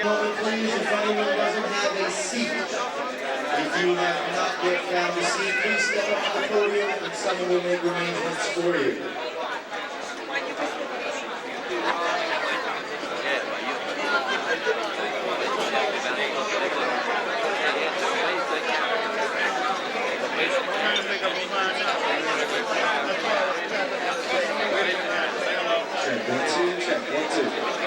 Moment, please, if anyone doesn't have a seat. If you have not yet found a seat, please step up to the podium and someone will make arrangements for you. Check, 1, 2, check, 1, 2, check. Looks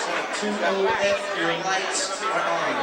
like 2OF, your lights are on.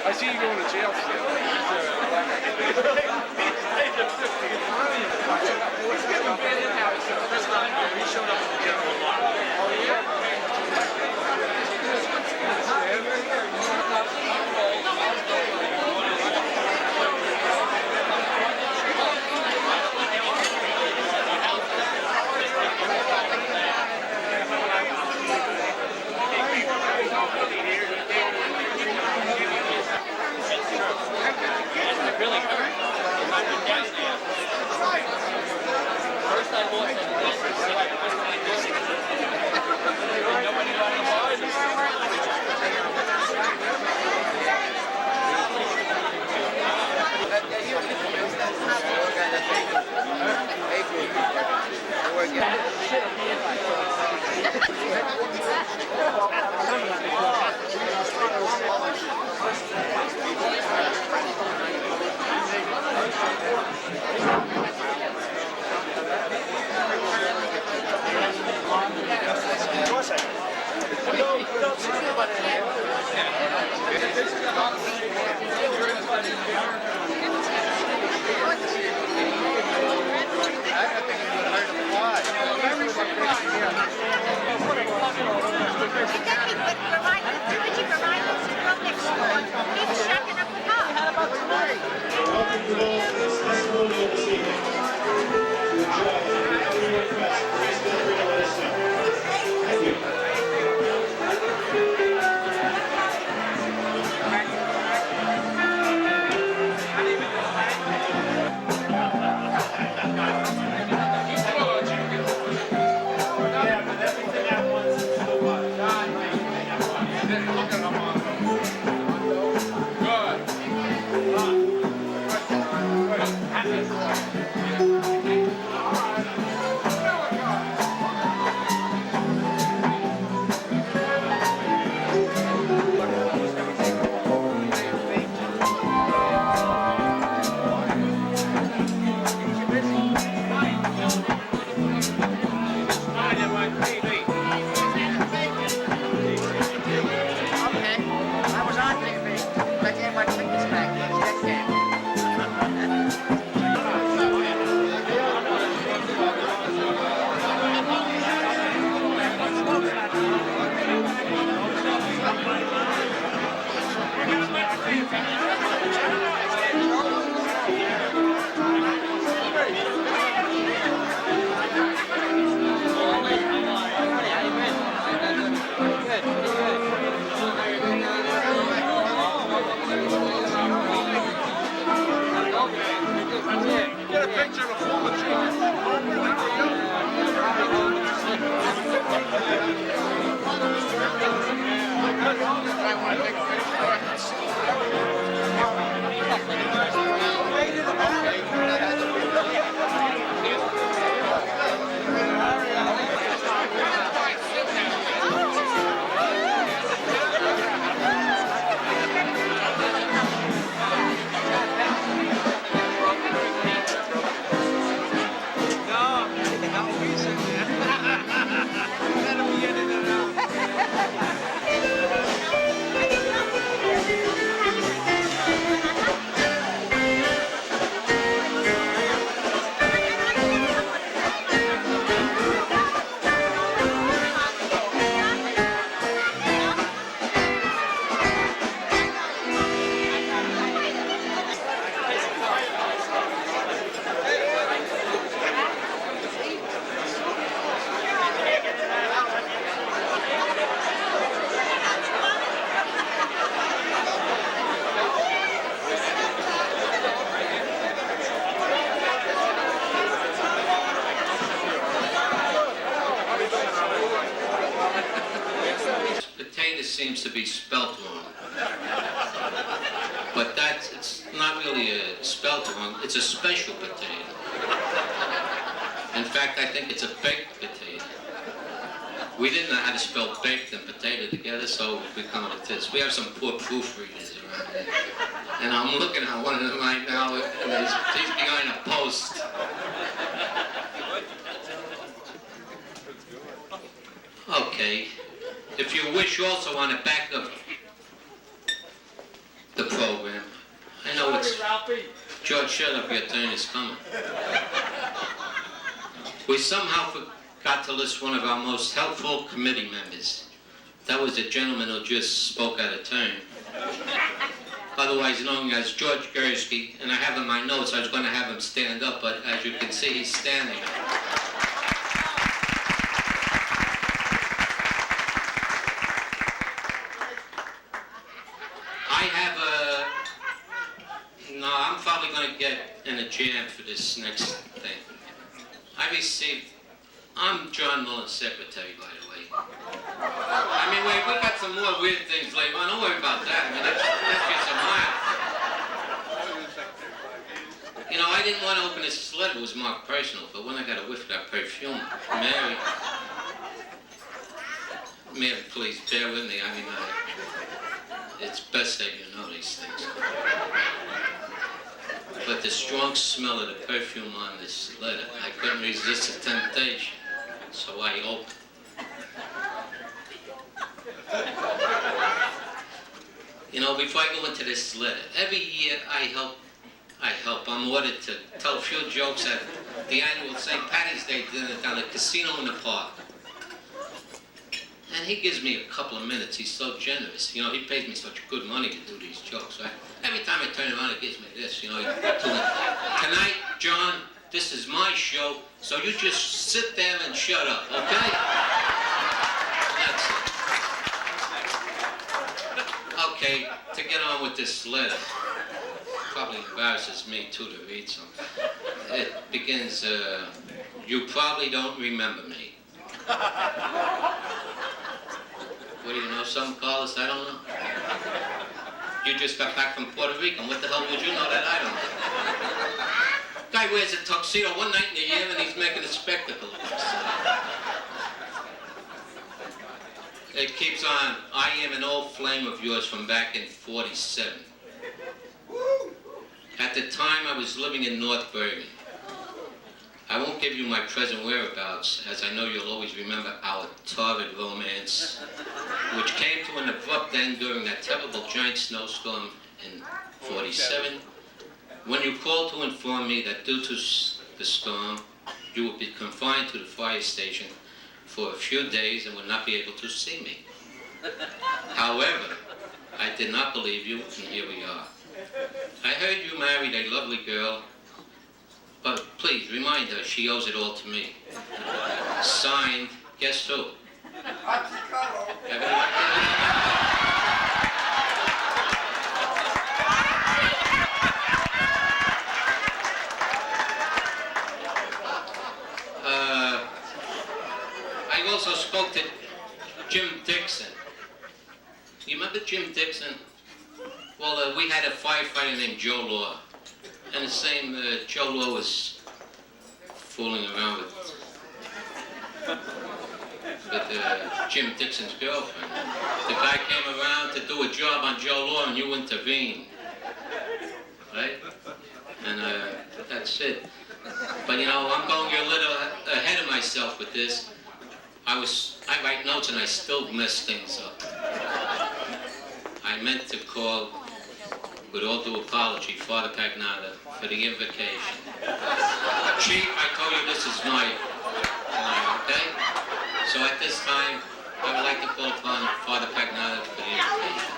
I see you going to jail still. He showed up at the general law. Oh, yeah? Really? Get a picture of the former chief. Potato seems to be spelt wrong. But it's not really a spelt wrong, it's a special potato. In fact, I think it's a baked potato. We didn't know how to spell baked and potato together, so we come with this. We have some poor proofreaders around here. And I'm looking at one of them right now, and he's behind a post. Okay. If you wish also on the back of the program, I know it's... George, shut up, your turn is coming. We somehow forgot to list one of our most helpful committee members. That was the gentleman who just spoke out of turn. Otherwise known as George Gursky, and I have in my notes I was going to have him stand up, but as you can see, he's standing. I'm probably going to get in a jam for this next thing. I'm John Mullins' secretary, by the way. I mean, we got some more weird things later on. Don't worry about that. I mean, that's just a mile. You know, I didn't want to open this letter. It was marked personal, but when I got a whiff of that perfume, Mary, please bear with me. I mean, it's best that you know these things. But the strong smell of the perfume on this letter, I couldn't resist the temptation, so I opened. You know, before I go into this letter, every year I help. I'm ordered to tell a few jokes at the annual St. Patty's Day dinner down at the casino in the park. And he gives me a couple of minutes. He's so generous. You know, he pays me such good money to do these jokes, right? Every time I turn around, he gives me this, you know. Tonight, John, this is my show, so you just sit there and shut up, okay? That's it. Okay, to get on with this letter. Probably embarrasses me, too, to read something. It begins, you probably don't remember me. What do you know, some Carlos? I don't know. You just got back from Puerto Rico. What the hell would you know that I don't know? guy wears a tuxedo one night in the year and he's making a spectacle of himself. It keeps on. I am an old flame of yours from back in '47. At the time, I was living in North Bergen. I won't give you my present whereabouts, as I know you'll always remember our torrid romance, which came to an abrupt end during that terrible giant snowstorm in '47, when you called to inform me that due to the storm, you would be confined to the fire station for a few days and would not be able to see me. However, I did not believe you, and here we are. I heard you married a lovely girl, but please remind her she owes it all to me. Signed, guess who? I also spoke to Jim Dixon. You remember Jim Dixon? Well, we had a firefighter named Joe Law. And the same Joe Law was fooling around with Jim Dixon's girlfriend. The guy came around to do a job on Joe Law and you intervened. Right? And that's it. But you know, I'm going a little ahead of myself with this. I write notes and I still mess things up. I meant to call, with all due apology, Father Pagnata for the invocation. Chief, I told you this is my okay? So at this time, I would like to call upon Father Pagnata for the invocation.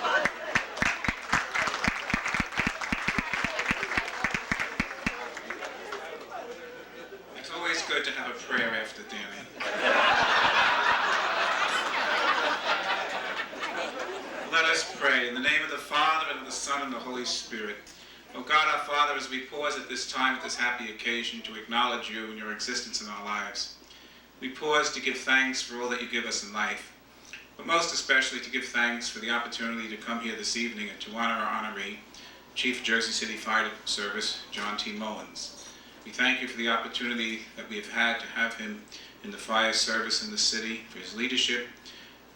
It's always good to have a prayer after dinner. Let us pray. In the name of the Father, and of the Son, and the Holy Spirit. O God, our Father, as we pause at this time, at this happy occasion, to acknowledge you and your existence in our lives, we pause to give thanks for all that you give us in life, but most especially to give thanks for the opportunity to come here this evening and to honor our honoree, Chief Jersey City Fire Service, John T. Mullins. We thank you for the opportunity that we have had to have him in the fire service in the city, for his leadership,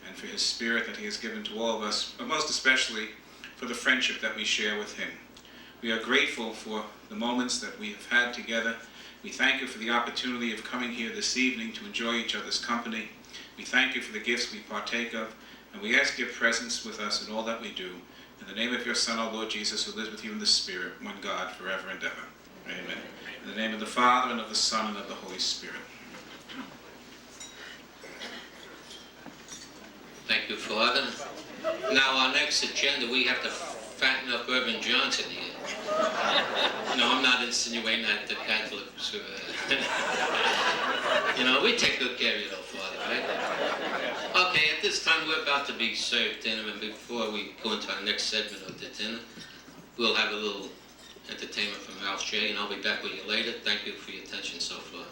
and for his spirit that he has given to all of us, but most especially for the friendship that we share with him. We are grateful for the moments that we have had together. We thank you for the opportunity of coming here this evening to enjoy each other's company. We thank you for the gifts we partake of, and we ask your presence with us in all that we do. In the name of your Son, our Lord Jesus, who lives with you in the Spirit, one God, forever and ever. Amen. In the name of the Father, and of the Son, and of the Holy Spirit. Thank you, Father. Now, our next agenda, we have to fatten up Irvin Johnson here. No, I'm not insinuating that the Catholics, you know, we take good care of you, though, Father, right? Okay, at this time, we're about to be served dinner, and before we go into our next segment of the dinner, we'll have a little entertainment from Ralph J., and I'll be back with you later. Thank you for your attention so far.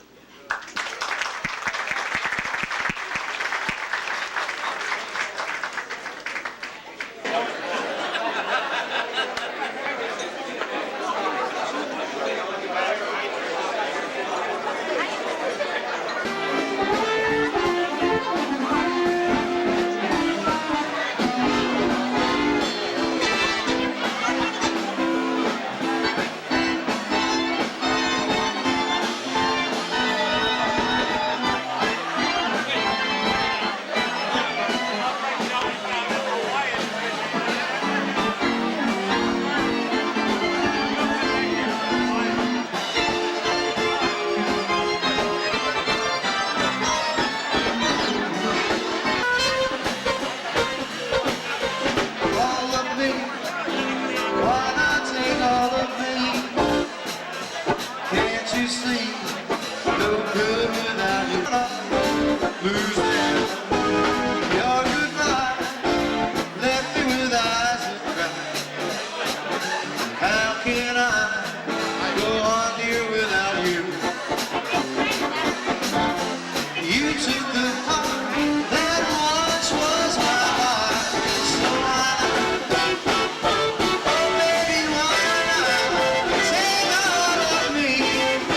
Take all of me.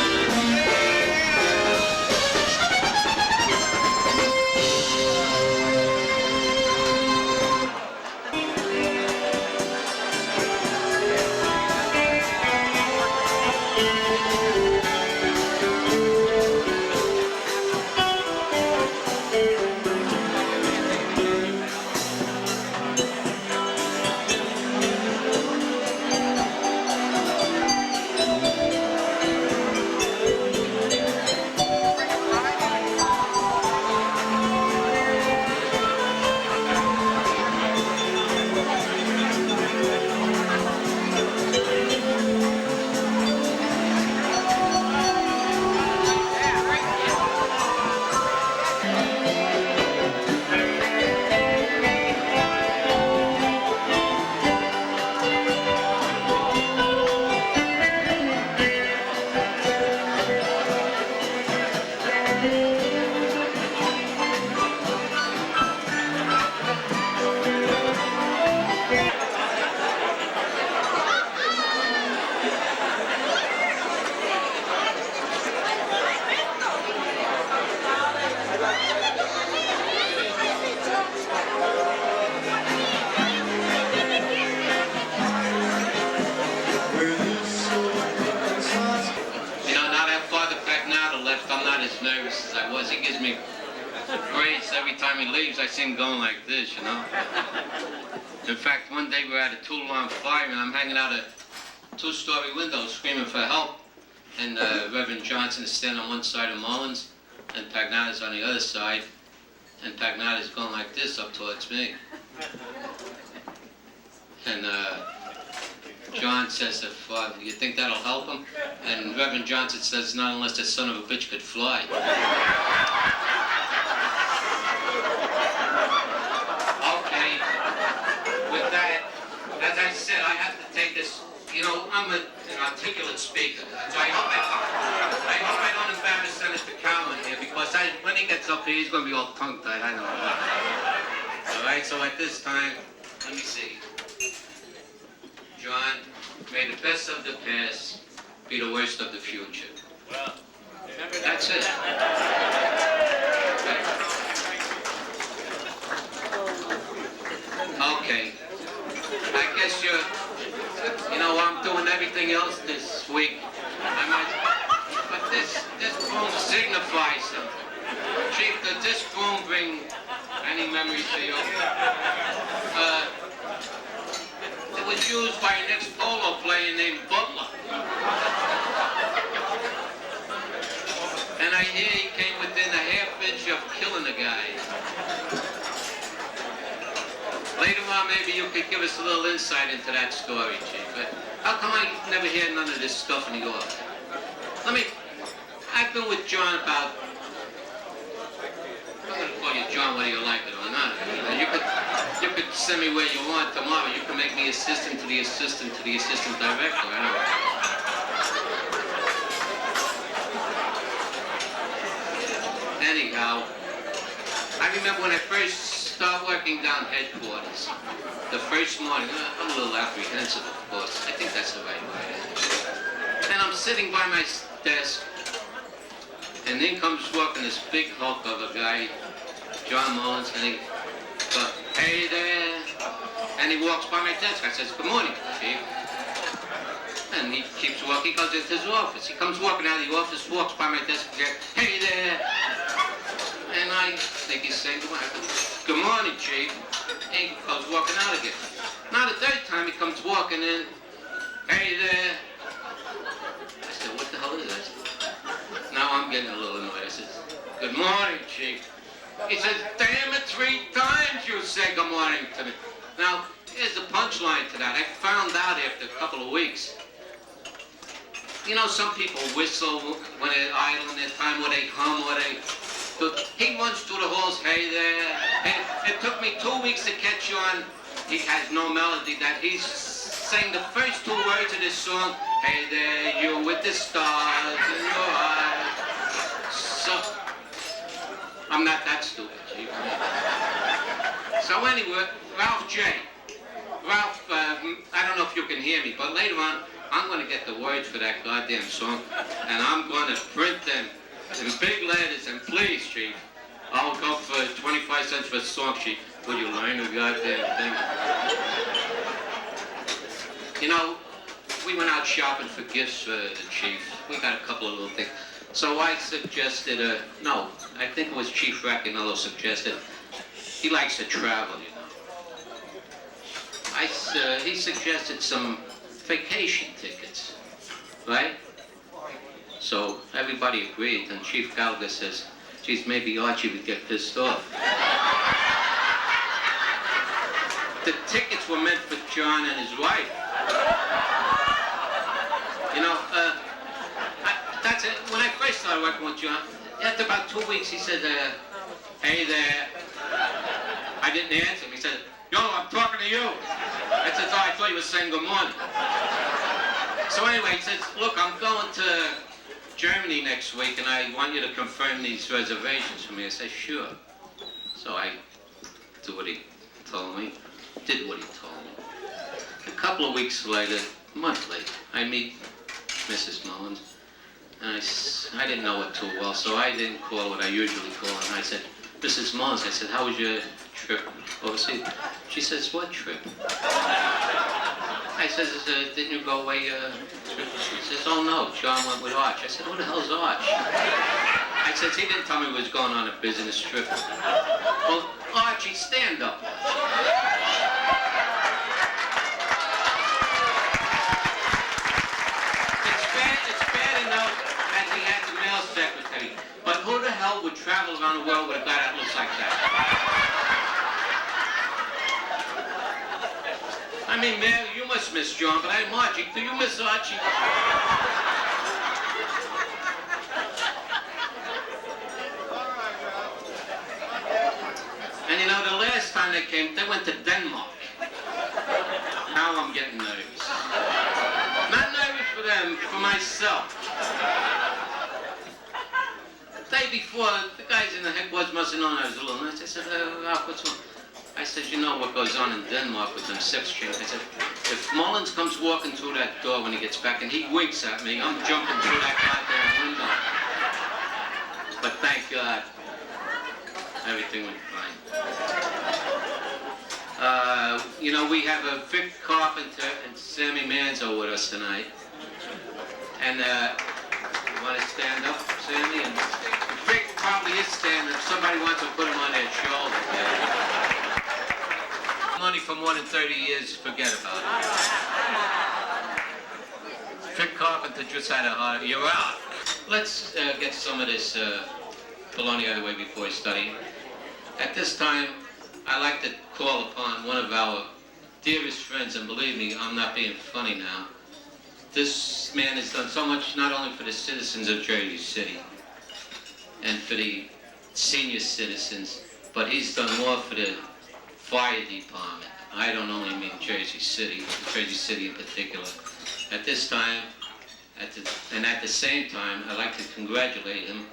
because he gives me praise every time he leaves. I see him going like this, you know. In fact, one day we're at a two-alarm fire, and I'm hanging out a two-story window screaming for help. And Reverend Johnson is standing on one side of Mullins, and Pagnata's on the other side. And Pagnata's going like this up towards me. And John says to Father, you think that'll help him? And Reverend Johnson says, not unless the son of a bitch could fly. Okay, with that, as I said, I have to take this, you know, I'm an articulate speaker, so I hope I don't embarrass Senator Cowan here, because when he gets up here, he's going to be all tongue-tied, I know. All right, so at this time, let me see. John, may the best of the past be the worst of the future. Well, That's it. Okay. I guess you know, I'm doing everything else this week. But this broom signifies something. Chief, does this broom bring any memories to you? It was used by an ex-polo player named Butler. And I hear he came within a half-inch of killing a guy. Later on, maybe you could give us a little insight into that story, Chief. But how come I never hear none of this stuff in the office? I've been with John about, I'm going to call you John whether you like it or not. You could send me where you want tomorrow. You can make me assistant to the assistant to the assistant director. I don't know. Anyhow, I remember when I first started working down headquarters, the first morning, I'm a little apprehensive, of course. I think that's the right way. And I'm sitting by my desk, and in comes walking this big hulk of a guy, John Mullins, and he goes, hey there, and he walks by my desk. I says, good morning, Chief. And he keeps walking, he goes into his office. He comes walking out of the office, walks by my desk again, hey there. And I think he's saying good morning. Good morning, Chief. And he goes walking out again. Now the third time he comes walking in, hey there. I said, what the hell is that? Now I'm getting a little annoyed. I said, good morning, Chief. He says, damn it, 3 times you say good morning to me. Now, here's the punchline to that. I found out after a couple of weeks. You know, some people whistle when they're idle in their time, or they hum, or they... He runs through the halls, hey there. And it took me 2 weeks to catch on. He has no melody, that he's saying the first 2 words of this song, hey there, you with the stars in your eyes. So, I'm not that stupid, Chief. So anyway, Ralph J. Ralph, I don't know if you can hear me, but later on, I'm going to get the words for that goddamn song, and I'm going to print them in big letters, and please, Chief, I'll go for 25 cents for a song sheet. Will you learn the goddamn thing? You know, we went out shopping for gifts for the Chief. We got a couple of little things. So I suggested, no, I think it was Chief Racanello suggested, he likes to travel, you know. He suggested some vacation tickets, right? So everybody agreed, and Chief Gallagher says, geez, maybe Archie would get pissed off. The tickets were meant for John and his wife. You know, that's it. When I first started working with John, after about 2 weeks, he said, hey there. I didn't answer him. He said, yo, I'm talking to you. I said, oh, I thought you were saying good morning. So anyway, he says, look, I'm going to Germany next week, and I want you to confirm these reservations for me. I said, sure. So I did what he told me. A couple of weeks later, a month later, I meet Mrs. Mullins, and I didn't know her too well, so I didn't call what I usually call her. And I said, Mrs. Mullins, I said, how was your trip overseas? She says, what trip? I says, didn't you go away? She says, oh no, John went with Arch. I said, who the hell's Arch? I I said, he didn't tell me he was going on a business trip. Well, Archie, stand up. It's bad enough that he had the mail secretary, but who the hell would travel around the world with a guy that looks like that? I mean, Mary, you must miss John, but I'm Archie. Do you miss Archie? And you know, the last time they came, they went to Denmark. Now I'm getting nervous. Not nervous for them, for myself. The day before, the guys in the headquarters must have known I was a little nuts. I said, Ralph, what's wrong? I said, you know what goes on in Denmark with them sex change? I said, if Mullins comes walking through that door when he gets back and he winks at me, I'm jumping through that goddamn window. But thank God, everything went fine. You know, we have a Vic Carpenter and Sammy Manzo with us tonight. And you want to stand up, Sammy? And Vic probably is standing if somebody wants to put him on their shoulder. Money for more than 30 years, forget about it. Vic Carpenter just had a heart. You're out. Let's get some of this baloney out of the way before we study. At this time, I like to call upon one of our dearest friends, and believe me, I'm not being funny now. This man has done so much, not only for the citizens of Jersey City and for the senior citizens, but he's done more for the fire department. I don't only mean Jersey City in particular. At this time, at the same time, I'd like to congratulate him,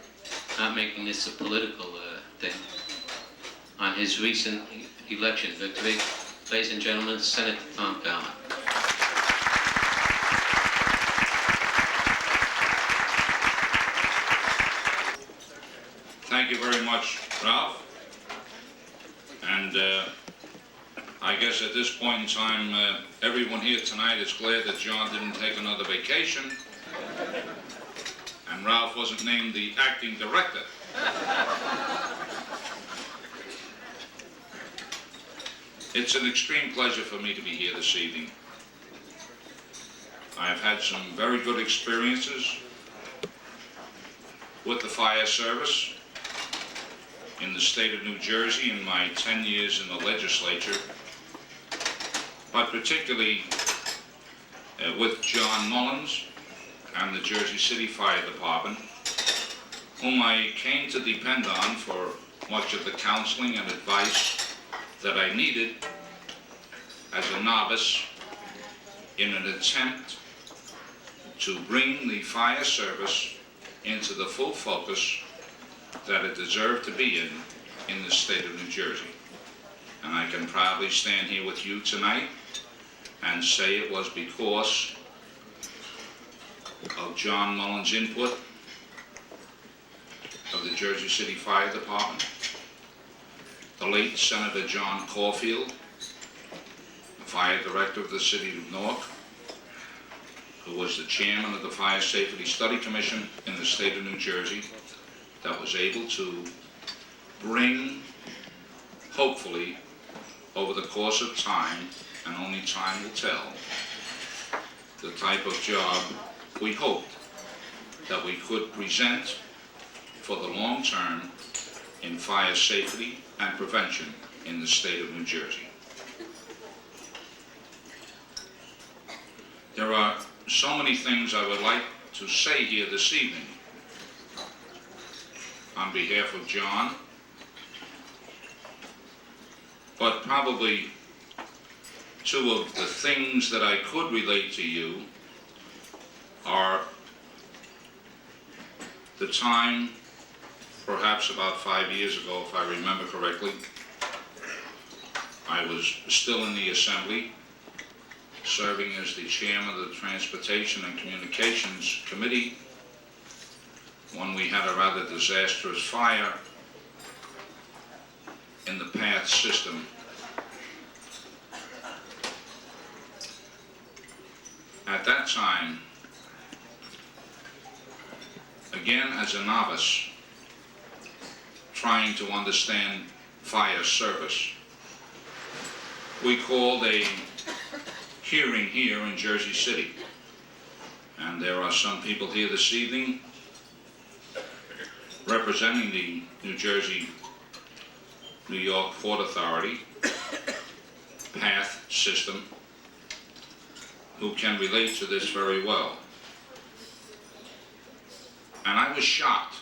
not making this a political thing, on his recent election victory. Ladies and gentlemen, Senator Tom Cowan. Thank you very much, Ralph. And I guess at this point in time, everyone here tonight is glad that John didn't take another vacation and Ralph wasn't named the acting director. It's an extreme pleasure for me to be here this evening. I've had some very good experiences with the fire service in the state of New Jersey in my 10 years in the legislature, but particularly with John Mullins and the Jersey City Fire Department, whom I came to depend on for much of the counseling and advice that I needed as a novice in an attempt to bring the fire service into the full focus that it deserved to be in the state of New Jersey. And I can proudly stand here with you tonight and say it was because of John Mullins' input of the Jersey City Fire Department, the late Senator John Caulfield, the fire director of the city of Newark, who was the chairman of the Fire Safety Study Commission in the state of New Jersey, that was able to bring, hopefully, over the course of time, and only time will tell, the type of job we hoped that we could present for the long term in fire safety and prevention in the state of New Jersey. There are so many things I would like to say here this evening on behalf of John, but probably two of the things that I could relate to you are the time, perhaps about 5 years ago, if I remember correctly, I was still in the Assembly, serving as the chairman of the Transportation and Communications Committee when we had a rather disastrous fire in the path system. At that time, again as a novice, trying to understand fire service. We called a hearing here in Jersey City, and there are some people here this evening representing the New Jersey, New York Port Authority path system who can relate to this very well. And I was shocked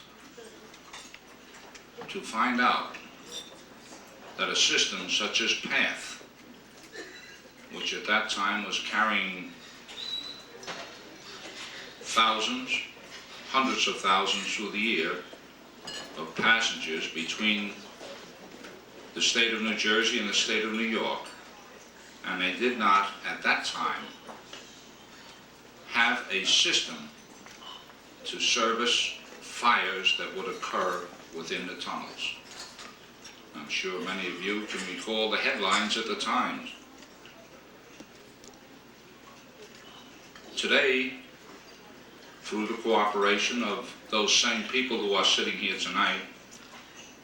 to find out that a system such as PATH, which at that time was carrying thousands, hundreds of thousands through the year of passengers between the state of New Jersey and the state of New York, and they did not at that time have a system to service fires that would occur within the tunnels. I'm sure many of you can recall the headlines at the time. Today, through the cooperation of those same people who are sitting here tonight,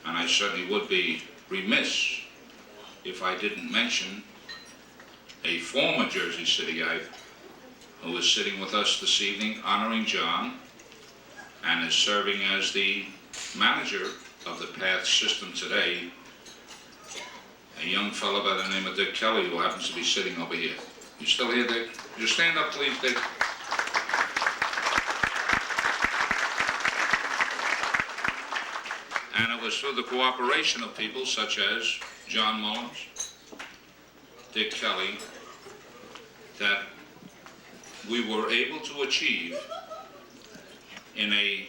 and I certainly would be remiss if I didn't mention a former Jersey Cityite who is sitting with us this evening honoring John and is serving as the manager of the PATH system today, a young fellow by the name of Dick Kelly, who happens to be sitting over here. You still here, Dick? Would you stand up, please, Dick? And it was through the cooperation of people such as John Mullins, Dick Kelly, that we were able to achieve in a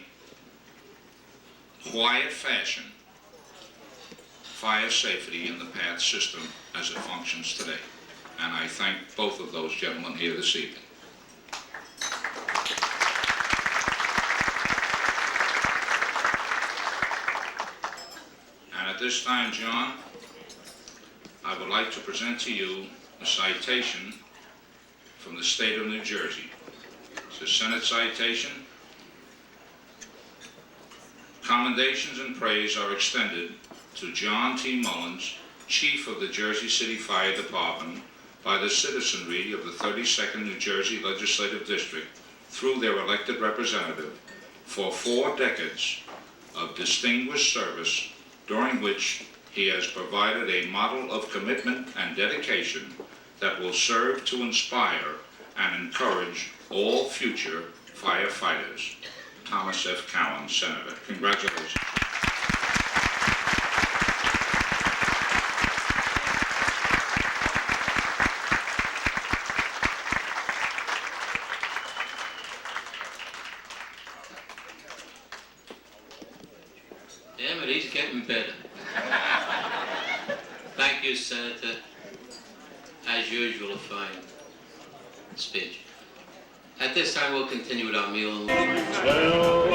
quiet fashion fire safety in the PATH system as it functions today. And I thank both of those gentlemen here this evening. And at this time, John, I would like to present to you a citation from the state of New Jersey. It's a Senate citation. Commendations and praise are extended to John T. Mullins, Chief of the Jersey City Fire Department, by the citizenry of the 32nd New Jersey Legislative District through their elected representative for 4 decades of distinguished service, during which he has provided a model of commitment and dedication that will serve to inspire and encourage all future firefighters. Thomas F. Cowan, Senator. Congratulations. Damn it, he's getting better. Thank you, Senator. As usual, a fine speech. At this time, we'll continue with our meal and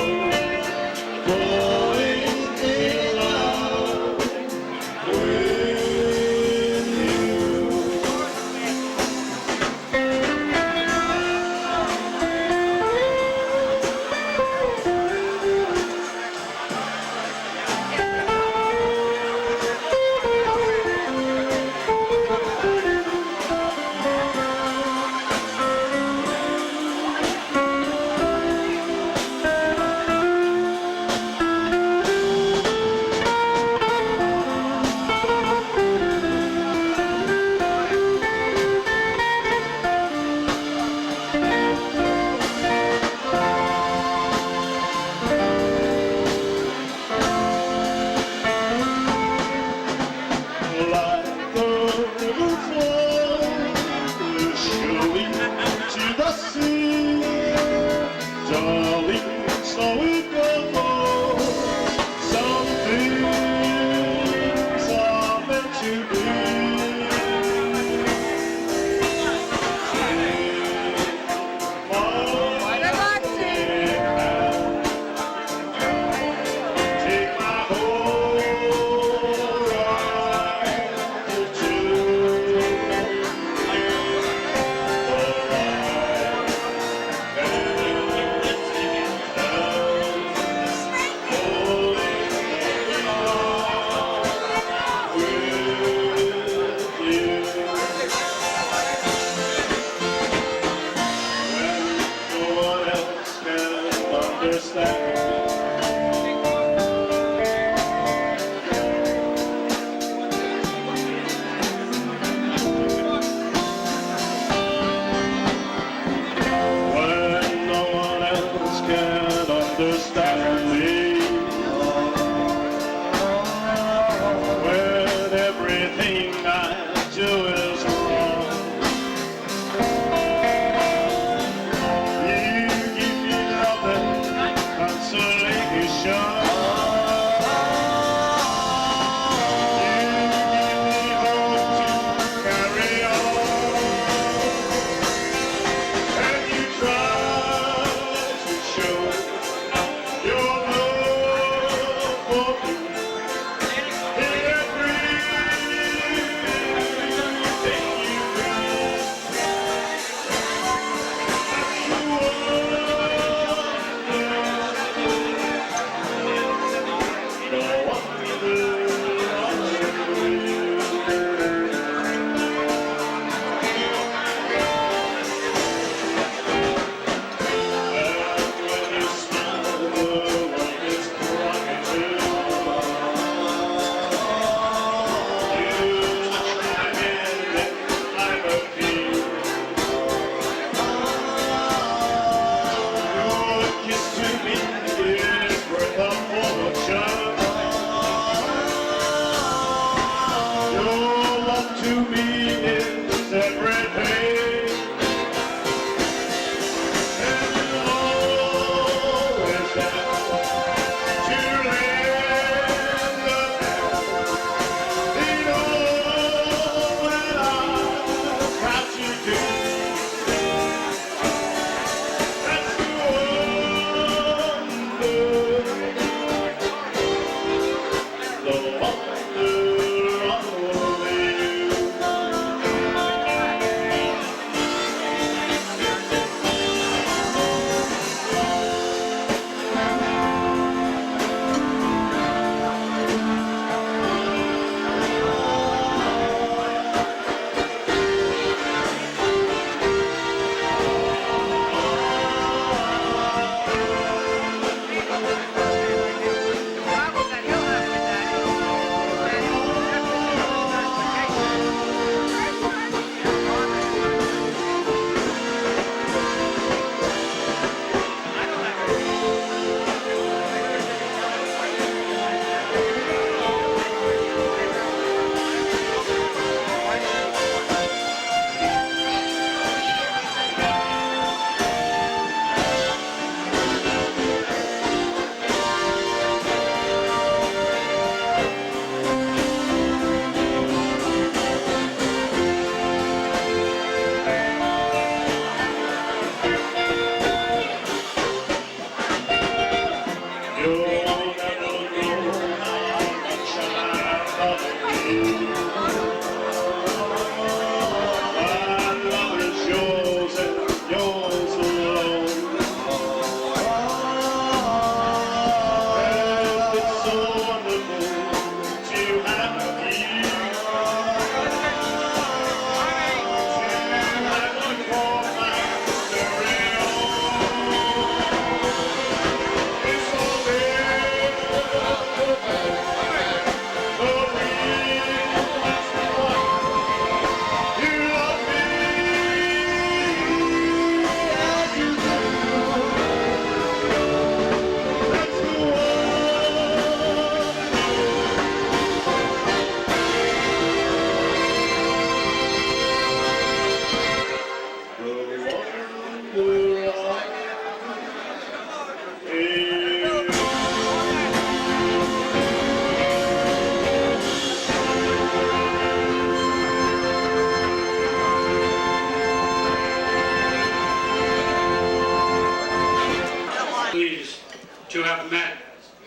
to have met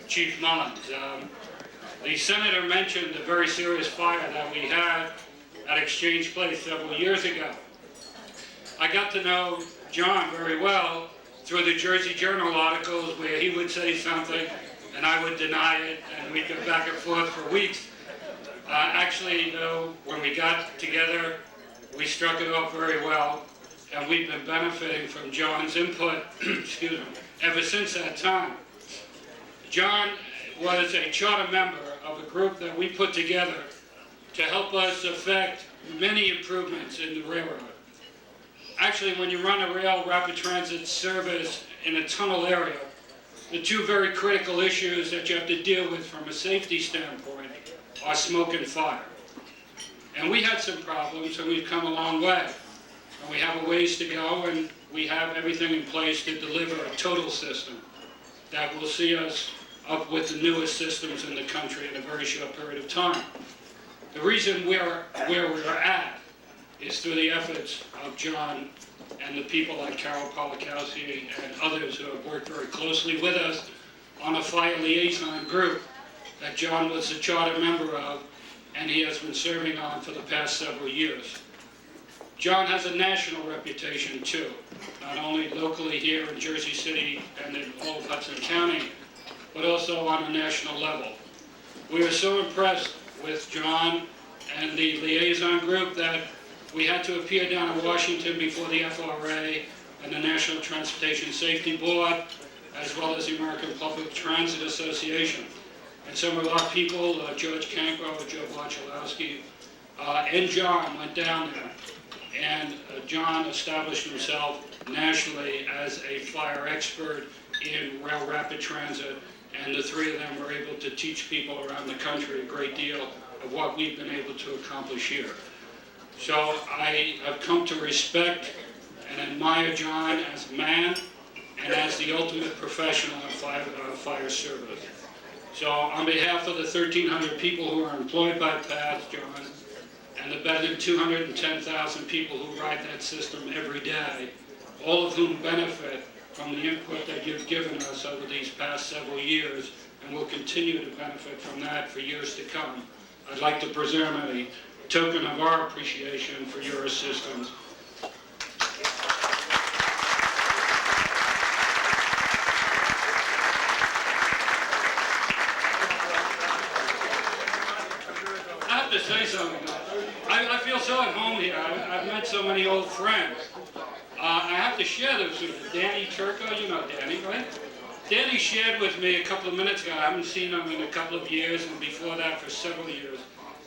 Chief Mullins. The senator mentioned the very serious fire that we had at Exchange Place several years ago. I got to know John very well through the Jersey Journal articles where he would say something and I would deny it, and we'd go back and forth for weeks. Actually, though, when we got together, we struck it off very well, and we've been benefiting from John's input excuse me, ever since that time. John was a charter member of a group that we put together to help us effect many improvements in the railroad. Actually, when you run a rail rapid transit service in a tunnel area, the two very critical issues that you have to deal with from a safety standpoint are smoke and fire. And we had some problems, and we've come a long way. And we have a ways to go, and we have everything in place to deliver a total system that will see us up with the newest systems in the country in a very short period of time. The reason where we're at is through the efforts of John and the people like Carol Polakowski and others who have worked very closely with us on a fire liaison group that John was a charter member of, and he has been serving on for the past several years. John has a national reputation too, not only locally here in Jersey City and in all of Hudson County, but also on a national level. We were so impressed with John and the liaison group that we had to appear down in Washington before the FRA and the National Transportation Safety Board, as well as the American Public Transit Association. And some of our people, George Cancro, Joe Wacholowski, and John went down there. And John established himself nationally as a fire expert in rail rapid transit, and the three of them were able to teach people around the country a great deal of what we've been able to accomplish here. So I have come to respect and admire John as a man and as the ultimate professional in fire service. So on behalf of the 1,300 people who are employed by PATH, John, and the better than 210,000 people who ride that system every day, all of whom benefit from the input that you've given us over these past several years, and will continue to benefit from that for years to come, I'd like to present a token of our appreciation for your assistance. I have to say something. I feel so at home here. I've met so many old friends. I have to share this with you. Danny Turco, you know Danny, right? Danny shared with me a couple of minutes ago. I haven't seen him in a couple of years, and before that for several years.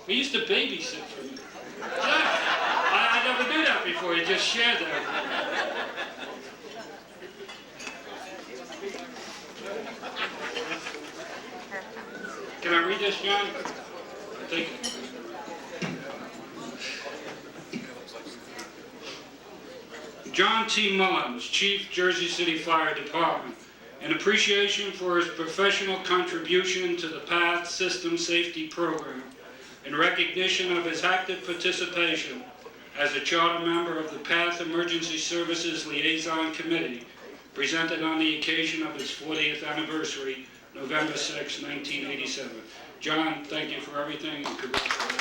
He used to babysit for me. Yeah, I never knew that before. He just shared that. Can I read this, John? Thank you. John T. Mullins, Chief, Jersey City Fire Department. In appreciation for his professional contribution to the PATH System Safety Program, in recognition of his active participation as a charter member of the PATH Emergency Services Liaison Committee, presented on the occasion of his 40th anniversary, November 6, 1987. John, thank you for everything, and congratulations.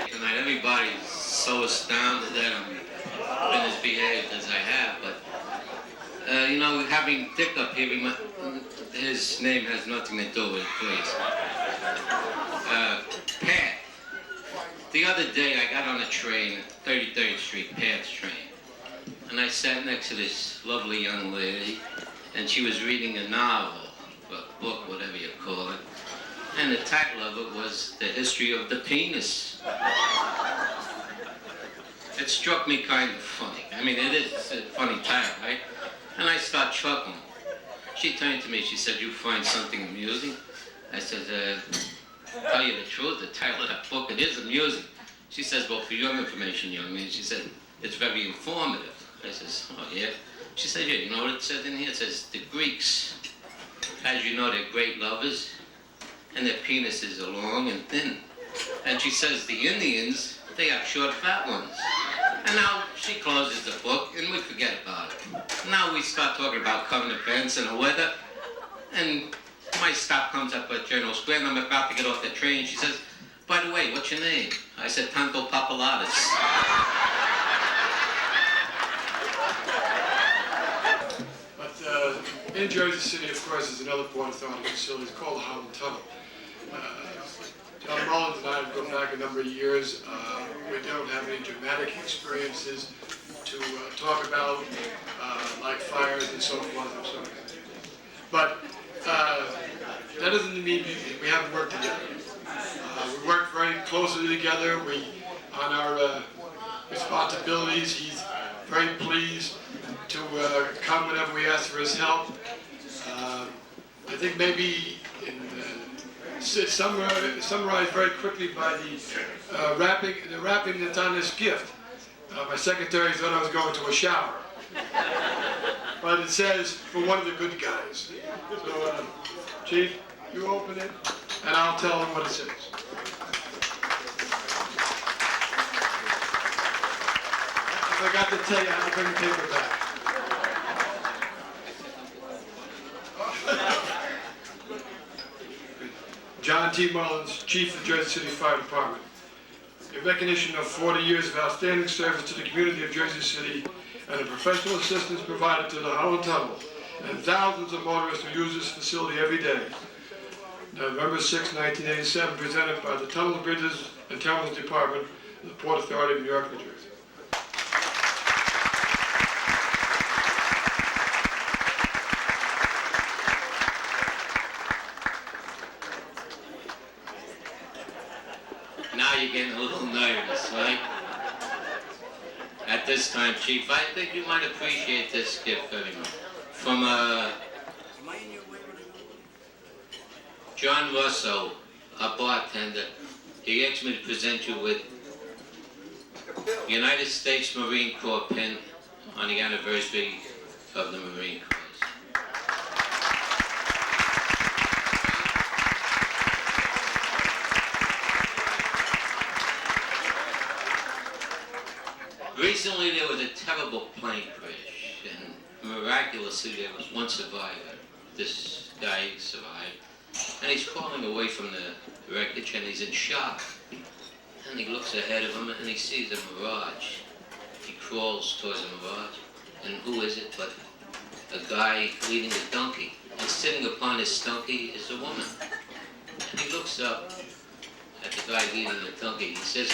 Tonight, everybody's so astounded that I'm been as behaved as I have, but you know, having Dick up here, his name has nothing to do with it, please. Pat. The other day, I got on a train, 33rd Street, Pat's train, and I sat next to this lovely young lady, and she was reading a novel, a book, whatever you call it, and the title of it was The History of the Penis. It struck me kind of funny. I mean, it is a funny title, right? And I start chuckling. She turned to me, she said, "You find something amusing?" I said, "Tell you the truth, the title of that book, it is amusing." She says, "Well, for your information, young man," she said, "it's very informative." I says, "Oh, yeah?" She said, "Yeah, you know what it says in here? It says, the Greeks, as you know, they're great lovers, and their penises are long and thin. And she says, the Indians, they have short, fat ones." And now she closes the book, and we forget about it. Now we start talking about current events and the weather, and my stop comes up at General Square, and I'm about to get off the train. She says, "By the way, what's your name?" I said, "Tanto Papalatus." But in Jersey City, of course, is another port authority facility. It's called the Holland Tunnel. John Mullins and I have gone back a number of years. We don't have any dramatic experiences to talk about, like fires and so forth and so on. But that doesn't mean we haven't worked together. We work very closely together. On our responsibilities, he's very pleased to come whenever we ask for his help. think maybe summarized very quickly by the wrapping that's on this gift. My secretary thought I was going to a shower. But it says, for one of the good guys. So, Chief, you open it, and I'll tell him what it says. I forgot to tell you, I have to bring the paper back. John T. Mullins, Chief of the Jersey City Fire Department. In recognition of 40 years of outstanding service to the community of Jersey City and the professional assistance provided to the Holland Tunnel and thousands of motorists who use this facility every day. November 6, 1987, presented by the Tunnel, Bridges, and Terminals Department of the Port Authority of New York, New Jersey. Now you're getting a little nervous, right? At this time, Chief, I think you might appreciate this gift very much. From John Russo, a bartender. He asked me to present you with United States Marine Corps pin on the anniversary of the Marine Corps. Recently there was a terrible plane crash, and miraculously there was one survivor. This guy survived, and he's crawling away from the wreckage, and he's in shock. And he looks ahead of him, and he sees a mirage. He crawls towards the mirage, and who is it but a guy leading a donkey? And sitting upon his donkey is a woman. And he looks up at the guy leading the donkey. He says,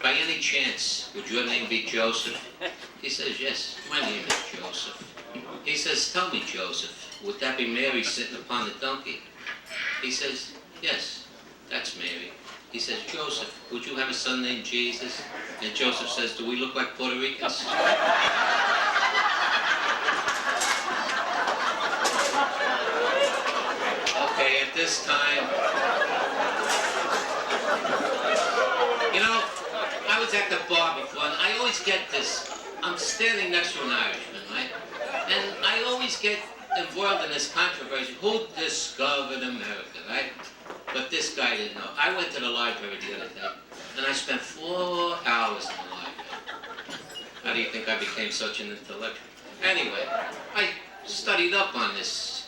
"By any chance, would your name be Joseph?" He says, "Yes, my name is Joseph." He says, "Tell me, Joseph, would that be Mary sitting upon the donkey?" He says, "Yes, that's Mary." He says, "Joseph, would you have a son named Jesus?" And Joseph says, "Do we look like Puerto Ricans?" Okay, at this time, you know, I was at the bar before, and I always get this. I'm standing next to an Irishman, right? And I always get embroiled in this controversy. Who discovered America, right? But this guy didn't know. I went to the library the other day, and I spent 4 hours in the library. How do you think I became such an intellectual? Anyway, I studied up on this,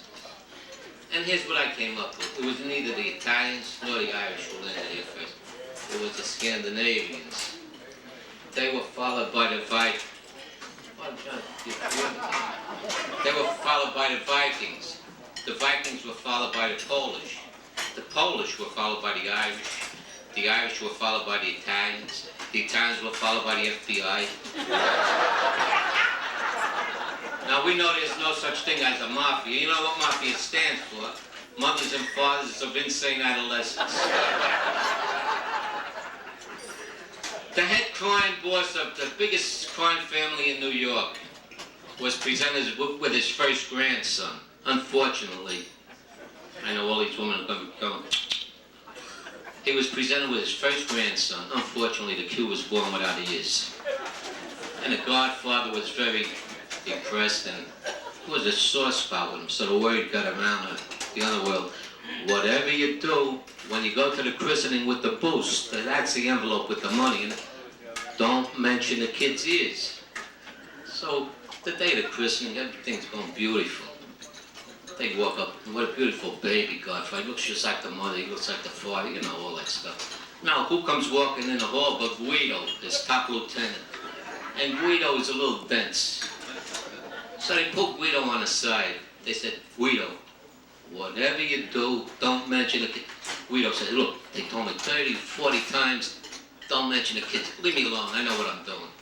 and here's what I came up with. It was neither the Italians nor the Irish who landed here first. It was the Scandinavians. They were followed by the Vikings. They were followed by the Vikings. The Vikings were followed by the Polish. The Polish were followed by the Irish. The Irish were followed by the Italians. The Italians were followed by the FBI. Now we know there's no such thing as a mafia. You know what mafia stands for? Mothers and fathers of insane adolescents. The head crime boss of the biggest crime family in New York was presented with his first grandson. Unfortunately, I know all these women are going to be going. He was presented with his first grandson. Unfortunately, the kid was born without ears. And the godfather was very depressed, and there was a sore spot with him, so the word got around the underworld. Whatever you do, when you go to the christening with the boost, that's the envelope with the money in it. Don't mention the kid's ears. So the day of the christening, everything's going beautiful. They walk up, and what a beautiful baby, Godfather. He looks just like the mother, he looks like the father, you know, all that stuff. Now, who comes walking in the hall but Guido, his top lieutenant? And Guido is a little dense. So they put Guido on the side. They said, "Guido, whatever you do, don't mention the kid." Guido said, "Look, they told me 30, 40 times, don't mention the kids. Leave me alone, I know what I'm doing."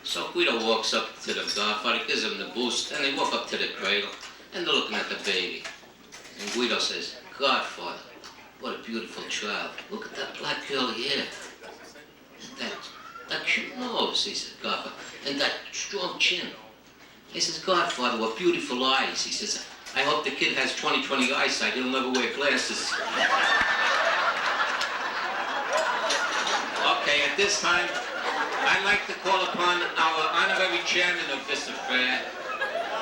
So Guido walks up to the Godfather, gives him the boost, and they walk up to the cradle, and they're looking at the baby. And Guido says, "Godfather, what a beautiful child. Look at that black curly hair. That cute nose," he said, "Godfather, and that strong chin." He says, "Godfather, what beautiful eyes." He says, I hope the kid has 20/20 eyesight. He'll never wear glasses. Okay, at this time, I'd like to call upon our honorary chairman of this affair,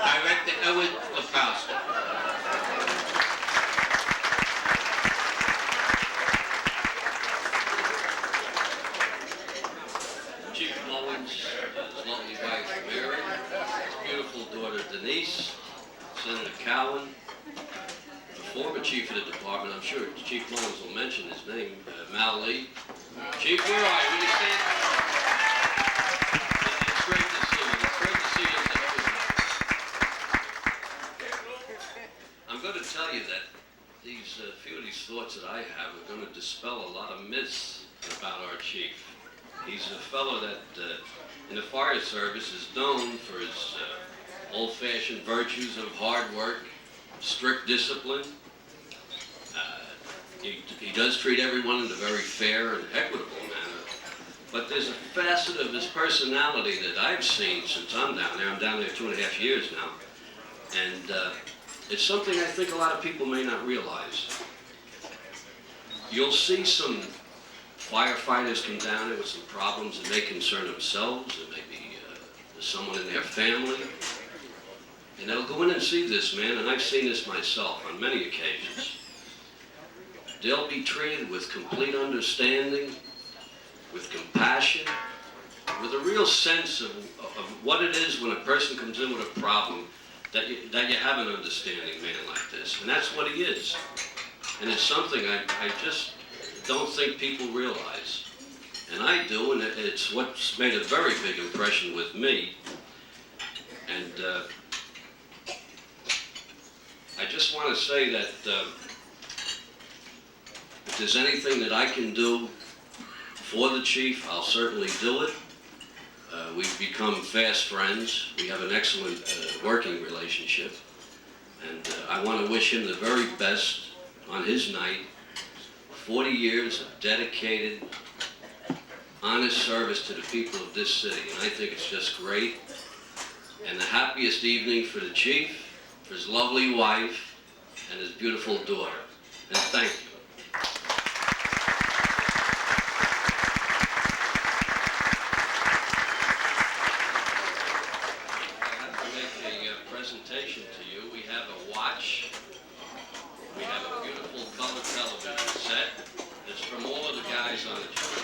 Director Edward Lapowski. Chief Mullins, his lovely wife Mary, his beautiful daughter Denise, Senator Cowan, the former chief of the department, I'm sure Chief Mullins will mention his name, Mal Lee. Chief, where are you? Will you stand? It's great to see you. It's great to see you. I'm going to tell you that these few of these thoughts that I have are going to dispel a lot of myths about our chief. He's a fellow that in the fire service is known for his old-fashioned virtues of hard work, strict discipline. He does treat everyone in a very fair and equitable manner. But there's a facet of his personality that I've seen since I'm down there. I'm down there 2.5 years now. And it's something I think a lot of people may not realize. You'll see some firefighters come down there with some problems that may concern themselves, or maybe someone in their family. And they'll go in and see this man, and I've seen this myself on many occasions. They'll be treated with complete understanding, with compassion, with a real sense of what it is when a person comes in with a problem, that you have an understanding man like this. And that's what he is. And it's something I just don't think people realize. And I do, and it's what's made a very big impression with me. And I just want to say that if there's anything that I can do for the chief, I'll certainly do it. We've become fast friends. We have an excellent working relationship. And I want to wish him the very best on his night. 40 years of dedicated, honest service to the people of this city. And I think it's just great. And the happiest evening for the chief, for his lovely wife, and his beautiful daughter. And thank you. Presentation to you. We have a watch. We have a beautiful color television set. It's from all of the guys on the team.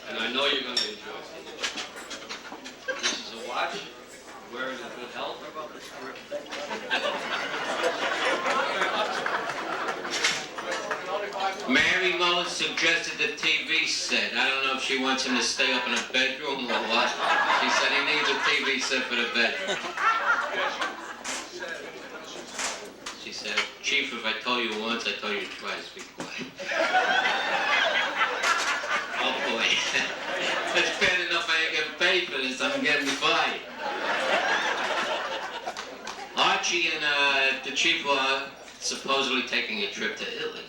And I know you're going to enjoy it. This is a watch. Wear it in good health. Mary Mullins suggested the TV set. I don't know if she wants him to stay up in a bedroom or what. She said he needs a TV set for the bedroom. She said, Chief, if I told you once, I told you twice. Be quiet. Oh boy. It's bad enough I ain't getting paid for this. I'm getting fired. Archie and the chief were supposedly taking a trip to Italy.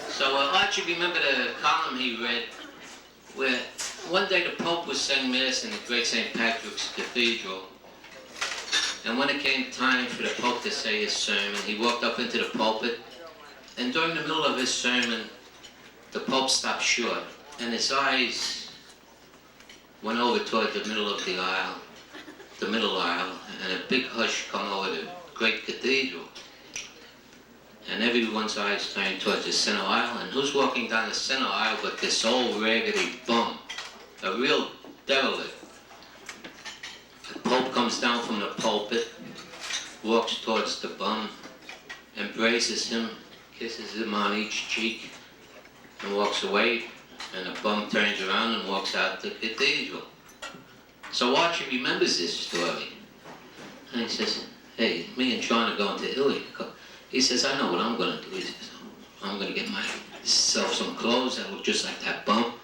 So Archie, remember the column he read where one day the Pope was saying Mass in the great St. Patrick's Cathedral, and when it came time for the Pope to say his sermon, he walked up into the pulpit, and during the middle of his sermon, the Pope stopped short, and his eyes went over toward the middle of the aisle, the middle aisle, and a big hush come over the great cathedral. And everyone's eyes turned towards the center aisle, and who's walking down the center aisle but this old raggedy bum, a real derelict. The Pope comes down from the pulpit, walks towards the bum, embraces him, kisses him on each cheek, and walks away, and the bum turns around and walks out the cathedral. So Archie remembers this story, and he says, hey, me and John are going to Italy. He says, I know what I'm going to do. He says, I'm going to get myself some clothes that look just like that bum.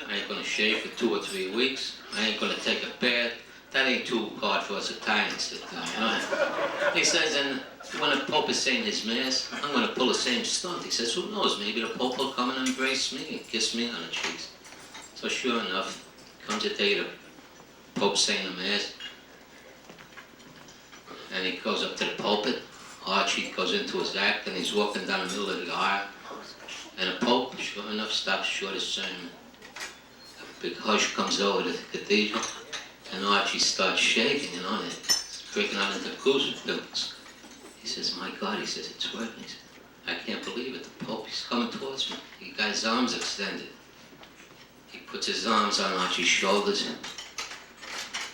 I ain't going to shave for 2 or 3 weeks. I ain't going to take a bath. That ain't too hard for us Italians to do, you know? He says, and when the Pope is saying his Mass, I'm going to pull the same stunt. He says, who knows, maybe the Pope will come and embrace me and kiss me on the cheeks. So sure enough, comes the day the Pope saying the Mass, and he goes up to the pulpit, Archie goes into his act and he's walking down the middle of the aisle, and the Pope, sure enough, stops short his sermon. A big hush comes over the cathedral, and Archie starts shaking, you know, and it's breaking out into goosebumps. He says, "My God," he says, "it's working." He says, "I can't believe it. The Pope, he's coming towards me. He got his arms extended." He puts his arms on Archie's shoulders and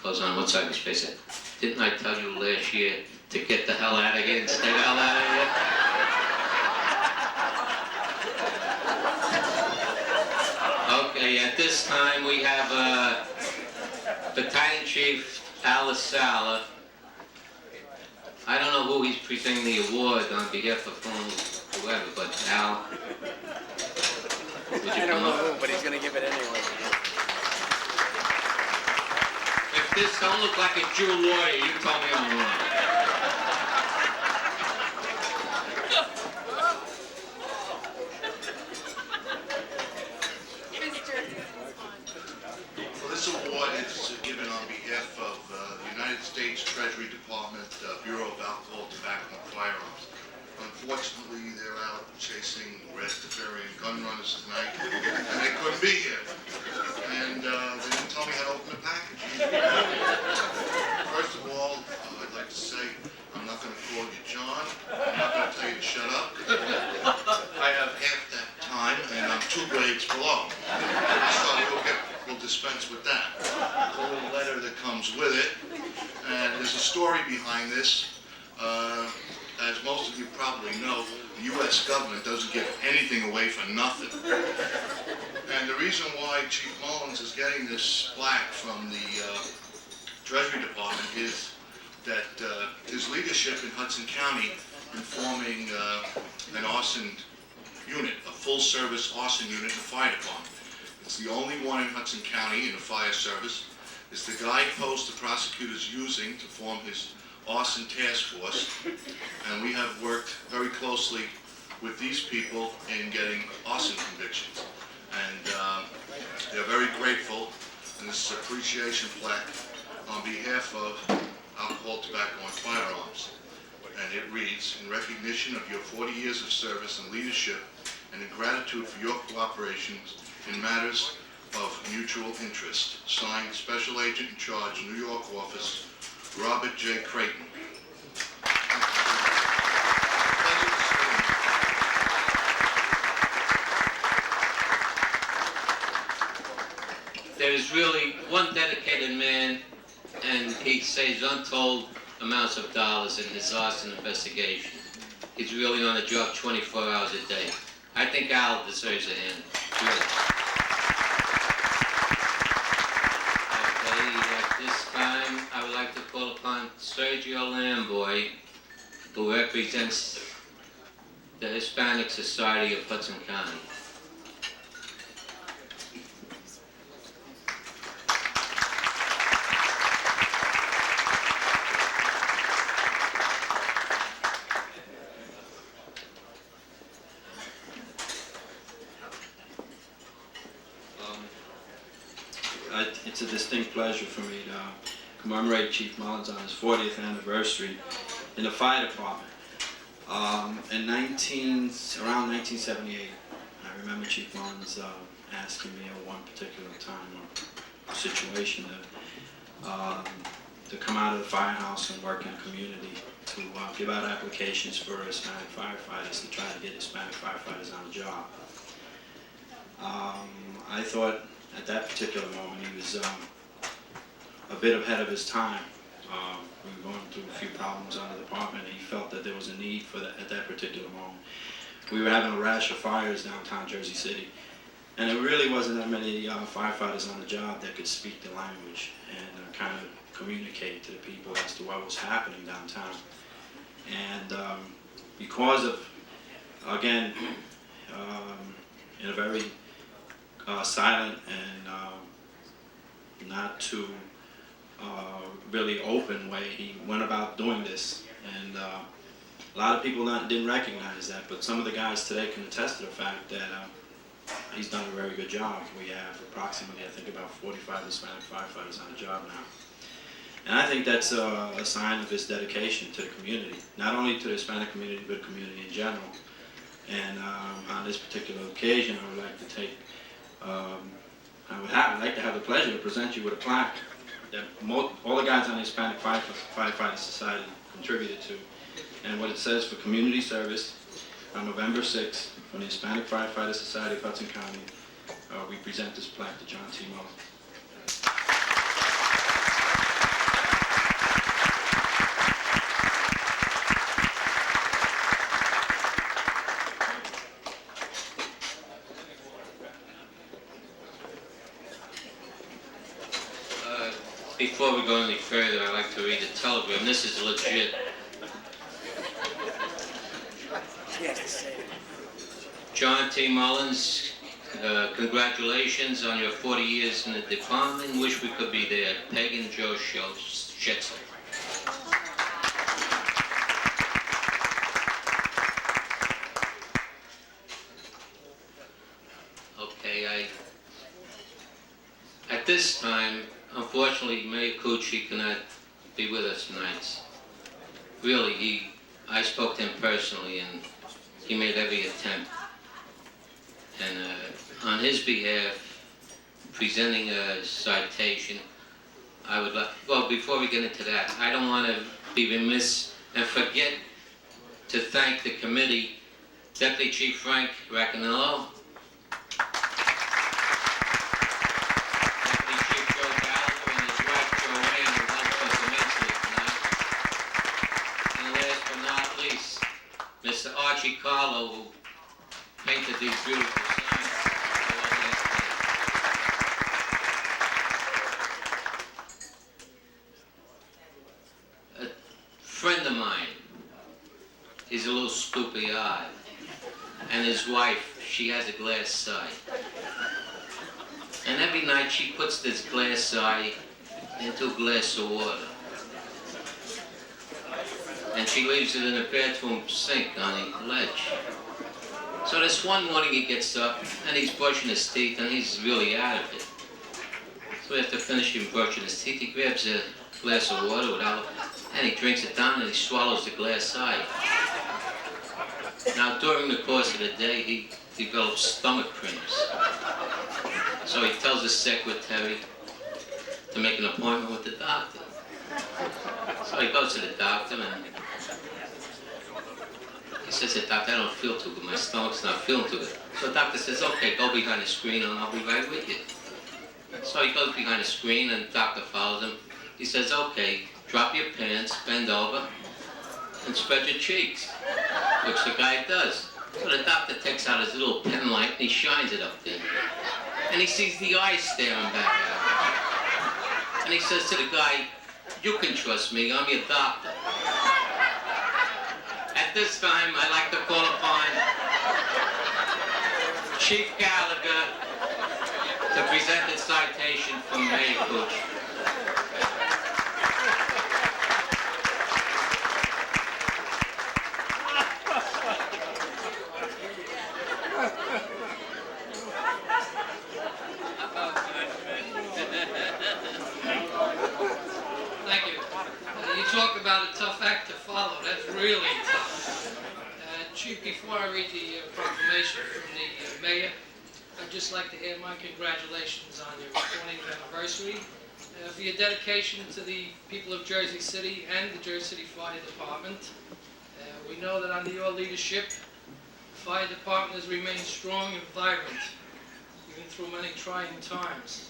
goes on one side of his face and said, "Didn't I tell you last year to get the hell out of here and stay the hell out of here?" Okay, at this time we have Battalion Chief Al Sala. I don't know who he's presenting the award on behalf of whoever, but Al, would you I don't come know up? who, but he's gonna give it anyway. If this don't look like a Jew lawyer, you tell me I'm wrong. Well, this award is given on behalf of the United States Treasury Department, Bureau of Alcohol, Tobacco, and Firearms. Unfortunately, they're out chasing Rastafarian gun runners tonight, and they couldn't be here. And they didn't tell me how to open the package. First of all, I'd like to say I'm not going to call you John. I'm not going to tell you to shut up. I have half that time, and I'm 2 grades below. So we'll dispense with that. There's a little letter that comes with it, and there's a story behind this. As most of you probably know, the U.S. government doesn't give anything away for nothing. And the reason why Chief Mullins is getting this plaque from the Treasury Department is that his leadership in Hudson County in forming an arson unit, a full-service arson unit in the fire department. It's the only one in Hudson County in the fire service. It's the guidepost the prosecutor's using to form his arson task force, and we have worked very closely with these people in getting arson convictions. And they're very grateful, and this is an appreciation plaque on behalf of Alcohol, Tobacco, and Firearms. And it reads, "In recognition of your 40 years of service and leadership, and in gratitude for your cooperation in matters of mutual interest. Signed, Special Agent in Charge, New York Office, Robert J. Creighton." There is really one dedicated man, and he saves untold amounts of dollars in his arson investigation. He's really on the job 24 hours a day. I think Al deserves a hand. Really. Okay, at this time, I would like to call upon Sergio Lamboy, who represents the Hispanic Society of Hudson County. It's a distinct pleasure for me to commemorate Chief Mullins on his 40th anniversary in the fire department. Around 1978, I remember Chief Mullins asking me at one particular time or situation to come out of the firehouse and work in the community to give out applications for Hispanic firefighters, to try to get Hispanic firefighters on the job. I thought at that particular moment he was a bit ahead of his time. We were going through a few problems on the department, and he felt that there was a need for that at that particular moment. We were having a rash of fires downtown Jersey City, and there really wasn't that many firefighters on the job that could speak the language and kind of communicate to the people as to what was happening downtown. And because of, again, in a very silent and not too really open way, he went about doing this, and a lot of people didn't recognize that, but some of the guys today can attest to the fact that he's done a very good job. We have approximately, I think, about 45 Hispanic firefighters on the job now. And I think that's a sign of his dedication to the community, not only to the Hispanic community, but the community in general. And on this particular occasion, I would like to take, I'd like to have the pleasure to present you with a plaque that all the guys on the Hispanic Firefighter Society contributed to. And what it says for community service on November 6th, from the Hispanic Firefighter Society of Hudson County, we present this plaque to John T. Mullins. Before we go any further, I'd like to read a telegram. This is legit. John T. Mullins, congratulations on your 40 years in the department. Wish we could be there. Peg and Joe Schetzel. Okay, at this time, unfortunately, Mayor Cucci cannot be with us tonight. Really, I spoke to him personally, and he made every attempt. And on his behalf, presenting a citation, I would like, well, before we get into that, I don't want to be remiss and forget to thank the committee, Deputy Chief Frank Racanello, Deputy Chief Joe Gallagher, and his wife Joanne, who helped us immensely tonight. And last but not least, Mr. Archie Carlo, who painted these beautiful signs. A friend of mine, he's a little stoopy-eyed, and his wife, she has a glass eye. And every night she puts this glass eye into a glass of water. And she leaves it in the bathroom sink on the ledge. So this one morning he gets up and he's brushing his teeth and he's really out of it. So after finishing brushing his teeth, he grabs a glass of water without, and he drinks it down and he swallows the glass eye. Now during the course of the day he develops stomach cramps. So he tells his secretary to make an appointment with the doctor. So he goes to the doctor and he says to the doctor, I don't feel too good, my stomach's not feeling too good. So the doctor says, okay, go behind the screen and I'll be right with you. So he goes behind the screen and the doctor follows him. He says, okay, drop your pants, bend over, and spread your cheeks, which the guy does. So the doctor takes out his little pen light and he shines it up there. And he sees the eye staring back at him. And he says to the guy, you can trust me, I'm your doctor. At this time, I'd like to call upon Chief Gallagher to present a citation from Mayor Cucci. Thank you. You talk about a tough act to follow. That's really tough. Chief, before I read the proclamation from the mayor, I'd just like to add my congratulations on your 20th anniversary for your dedication to the people of Jersey City and the Jersey City Fire Department. We know that under your leadership, the fire department has remained strong and vibrant, even through many trying times.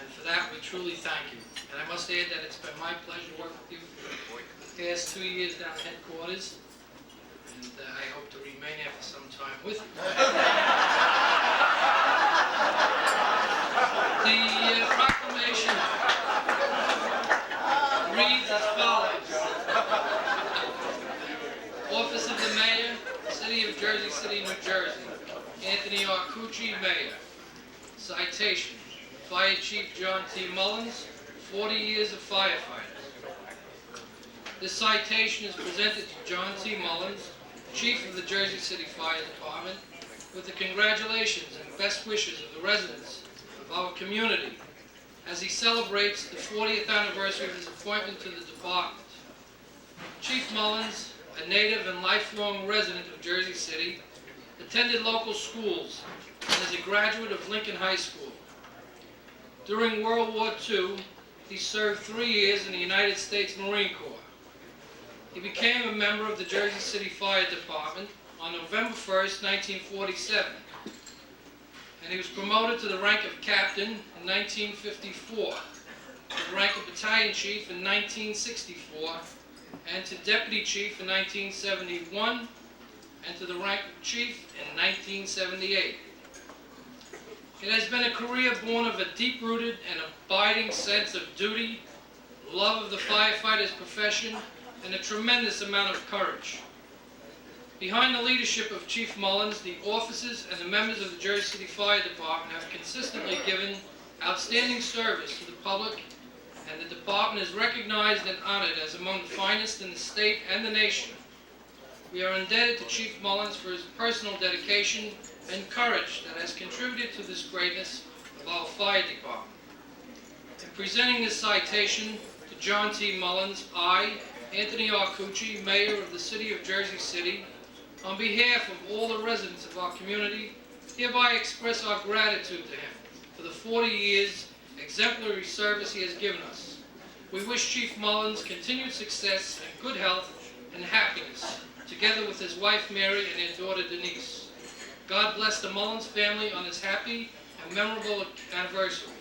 And for that, we truly thank you. And I must add that it's been my pleasure to work with you for the past 2 years down at headquarters. And I hope to remain here for some time with you. The proclamation reads as follows. Office of the Mayor, City of Jersey City, New Jersey. Anthony R. Cucci, Mayor. Citation. Fire Chief John T. Mullins, 40 years of firefighter. This citation is presented to John T. Mullins, Chief of the Jersey City Fire Department, with the congratulations and best wishes of the residents of our community as he celebrates the 40th anniversary of his appointment to the department. Chief Mullins, a native and lifelong resident of Jersey City, attended local schools and is a graduate of Lincoln High School. During World War II, he served 3 years in the United States Marine Corps. He became a member of the Jersey City Fire Department on November 1st, 1947, and he was promoted to the rank of captain in 1954, to the rank of battalion chief in 1964, and to deputy chief in 1971, and to the rank of chief in 1978. It has been a career born of a deep-rooted and abiding sense of duty, love of the firefighter's profession, and a tremendous amount of courage. Behind the leadership of Chief Mullins, the officers and the members of the Jersey City Fire Department have consistently given outstanding service to the public, and the department is recognized and honored as among the finest in the state and the nation. We are indebted to Chief Mullins for his personal dedication and courage that has contributed to this greatness of our fire department. In presenting this citation to John T. Mullins, I, Anthony Arcucci, Mayor of the City of Jersey City, on behalf of all the residents of our community, hereby express our gratitude to him for the 40 years exemplary service he has given us. We wish Chief Mullins continued success and good health and happiness, together with his wife Mary and their daughter Denise. God bless the Mullins family on this happy and memorable anniversary.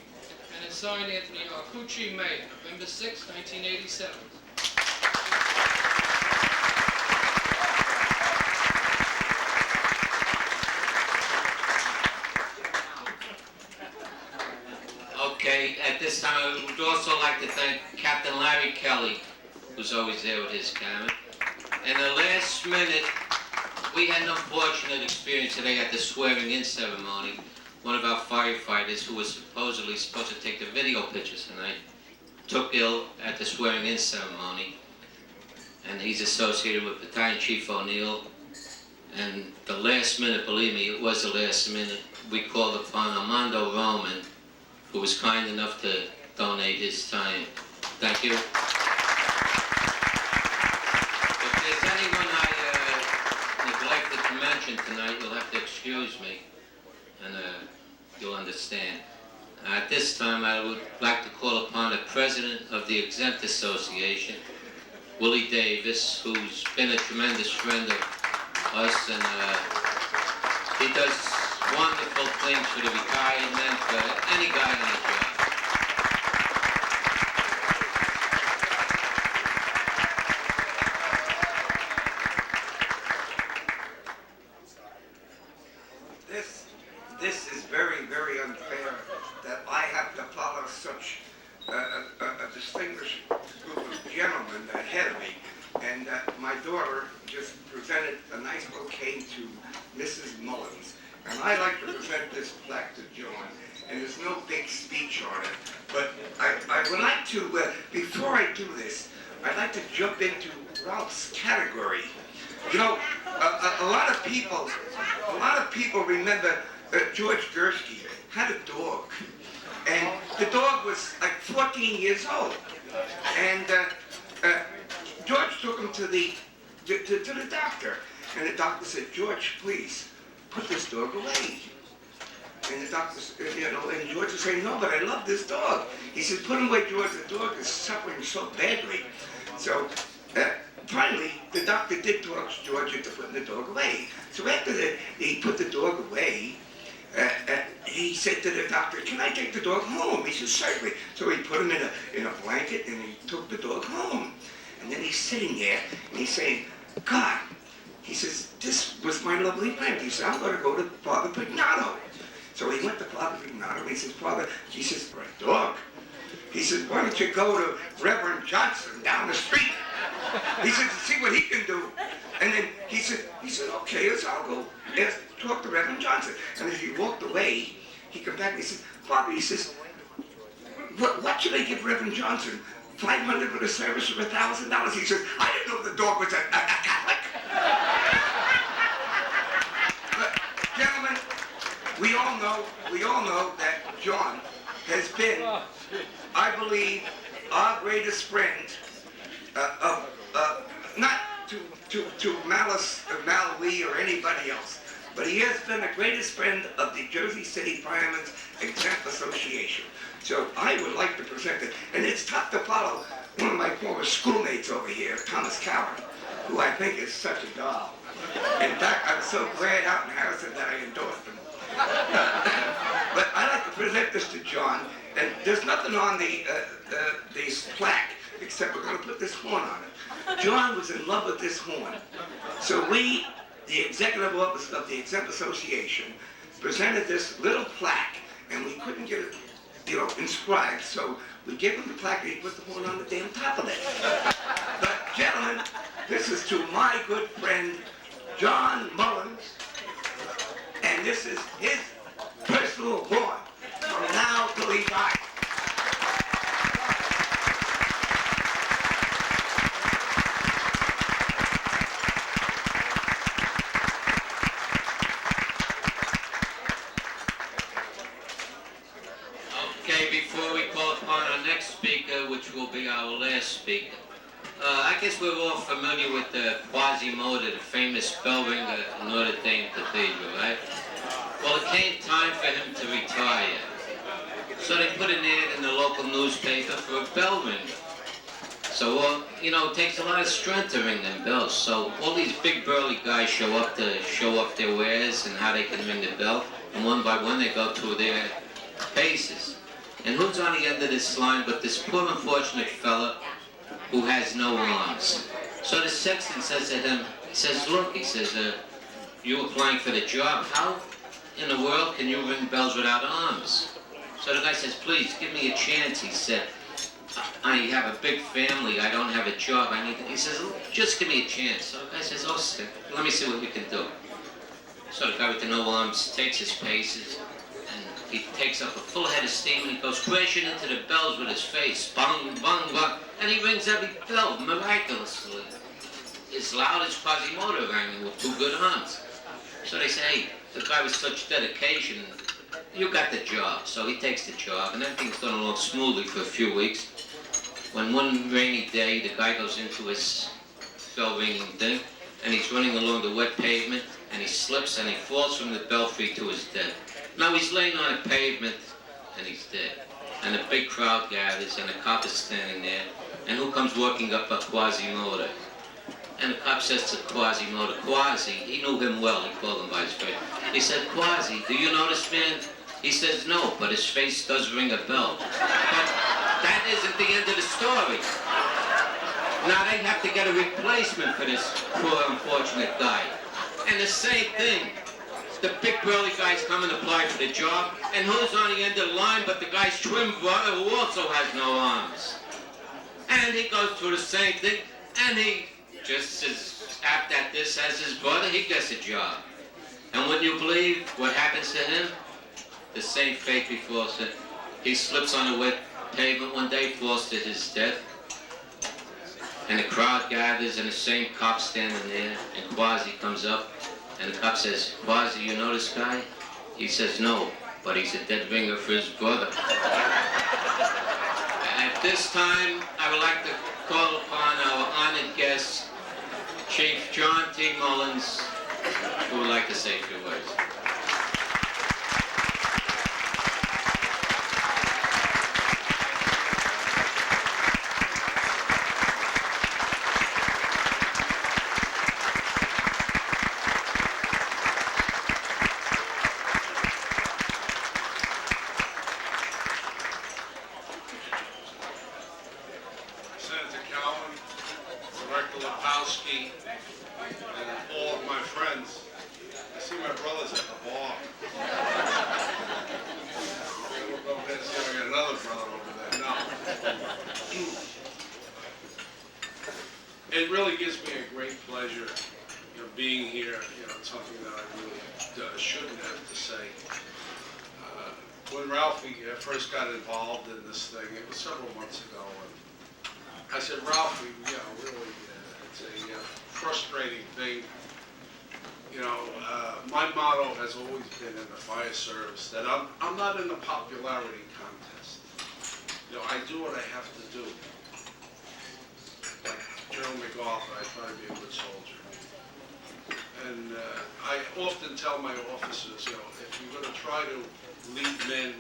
And it's signed Anthony Arcucci, Mayor, November 6th, 1987. Okay, at this time, I would also like to thank Captain Larry Kelly, who's always there with his camera. And the last minute, we had an unfortunate experience today at the swearing-in ceremony. One of our firefighters, who was supposedly supposed to take the video pictures tonight, took ill at the swearing-in ceremony, and he's associated with Battalion Chief O'Neill. And the last minute, believe me, it was the last minute, we called upon Armando Roman, who was kind enough to donate his time. Thank you. If there's anyone I neglected to mention tonight, you'll have to excuse me, and you'll understand. At this time, I would like to call upon the President of the Exempt Association, Willie Davis, who's been a tremendous friend of us, and he does wonderful things for the retired men, for any guy on the job. This is very, very unfair that I have to follow such a distinguished group of gentlemen ahead of me. And my daughter just presented a nice bouquet to Mrs. Mullins. And I'd like to present this plaque to John. And there's no big speech on it. But I would like to, before I do this, I'd like to jump into Ralph's category. You know, a lot of people remember George Gursky had a dog. And the dog was like 14 years old. And George took him to the doctor. And the doctor said, "George, please, put this dog away." And the doctor, and George was saying, "No, but I love this dog." He said, "Put him away, George, the dog is suffering so badly." So finally, the doctor did talk George into putting the dog away. So after he put the dog away, he said to the doctor, "Can I take the dog home?" He said, "Certainly." So he put him in a blanket and he took the dog home. And then he's sitting there and he's saying, "God," he says, "this was my lovely friend." He said, "I'm going to go to Father Pignano." So he went to Father Pignano and he says, "Father," he says, "Right, dog." He says, "Why don't you go to Reverend Johnson down the street?" He said, "To see what he can do." And then he said, "Okay, I'll go talk to Reverend Johnson." And as he walked away, he came back and he said, "Father," he says, what should I give Reverend Johnson? 500 for the service or $1,000? He says, "I didn't know the dog was a Catholic." But, gentlemen, we all know that John has been I believe our greatest friend, not to malice or Malawi or anybody else, but he has been the greatest friend of the Jersey City Firemen's Exempt Association. So I would like to present it, and it's tough to follow one of my former schoolmates over here, Thomas Cowan, who I think is such a doll. In fact, I'm so glad out in Harrison that I endorsed him. But I'd like to present this to John, and there's nothing on the plaque, except we're going to put this horn on it. John was in love with this horn. So we, the executive office of the Exempt Association, presented this little plaque, and we couldn't get it, inscribed, so we gave him the plaque and he put the horn on the damn top of it. But gentlemen, this is to my good friend, John Mullins, and this is his personal horn from now till he dies. Okay, before we call upon our next speaker, which will be our last speaker, I guess we're all familiar with Quasimodo, the famous bell ringer in Notre Dame Cathedral, right? Well, it came time for him to retire. So they put an ad in the local newspaper for a bell ringer. So, it takes a lot of strength to ring them bells. So all these big burly guys show up to show off their wares and how they can ring the bell. And one by one they go through their paces. And who's on the end of this line but this poor unfortunate fella who has no arms? So the sexton says to him, look, he says, you applying for the job, how in the world can you ring bells without arms? So the guy says, please, give me a chance. He said, I have a big family, I don't have a job, he says, just give me a chance. So the guy says, oh, let me see what we can do. So the guy with the no arms takes his paces, and he takes up a full head of steam, and he goes crashing into the bells with his face, bang, bang, bang, and he rings every bell miraculously. As loud as Quasimodo rang with two good arms. So they say, hey, the guy with such dedication, you got the job. So he takes the job, and everything's going along smoothly for a few weeks. When one rainy day, the guy goes into his bell ringing thing, and he's running along the wet pavement, and he slips and he falls from the belfry to his death. Now he's laying on a pavement, and he's dead. And a big crowd gathers, and a cop is standing there, and who comes walking up but Quasimodo? And the cop says to Quasimodo, Quasi, he knew him well, he called him by his face. He said, Quasi, do you know this man? He says, no, but his face does ring a bell. But that isn't the end of the story. Now they have to get a replacement for this poor unfortunate guy. And the same thing. The big burly guys come and apply for the job, and who's on the end of the line but the guy's twin brother who also has no arms. And he goes through the same thing, and he just as apt at this as his brother, he gets a job. And wouldn't you believe what happens to him? The same fate befalls him. He slips on the wet pavement one day, falls to his death. And the crowd gathers, and the same cop standing there, and Quasi comes up, and the cop says, Quasi, you know this guy? He says, no, but he's a dead ringer for his brother. At this time, I would like to call upon our honored guest, Chief John T. Mullins, who would like to say a few words. Senator Cowan, Director Lepowski, and all of my friends. I see my brothers at the bar. We'll go ahead and see if I got another brother over there. No. It really gives me a great pleasure, being here. It's something that I really shouldn't have to say. When Ralphie first got involved in this thing, it was several months ago, and I said, Ralphie, really, it's a frustrating thing. My motto has always been in the fire service that I'm not in the popularity contest. you know, I do what I have to do. Like General MacArthur, I try to be a good soldier. And I often tell my officers, you know, if you're going to try to lead men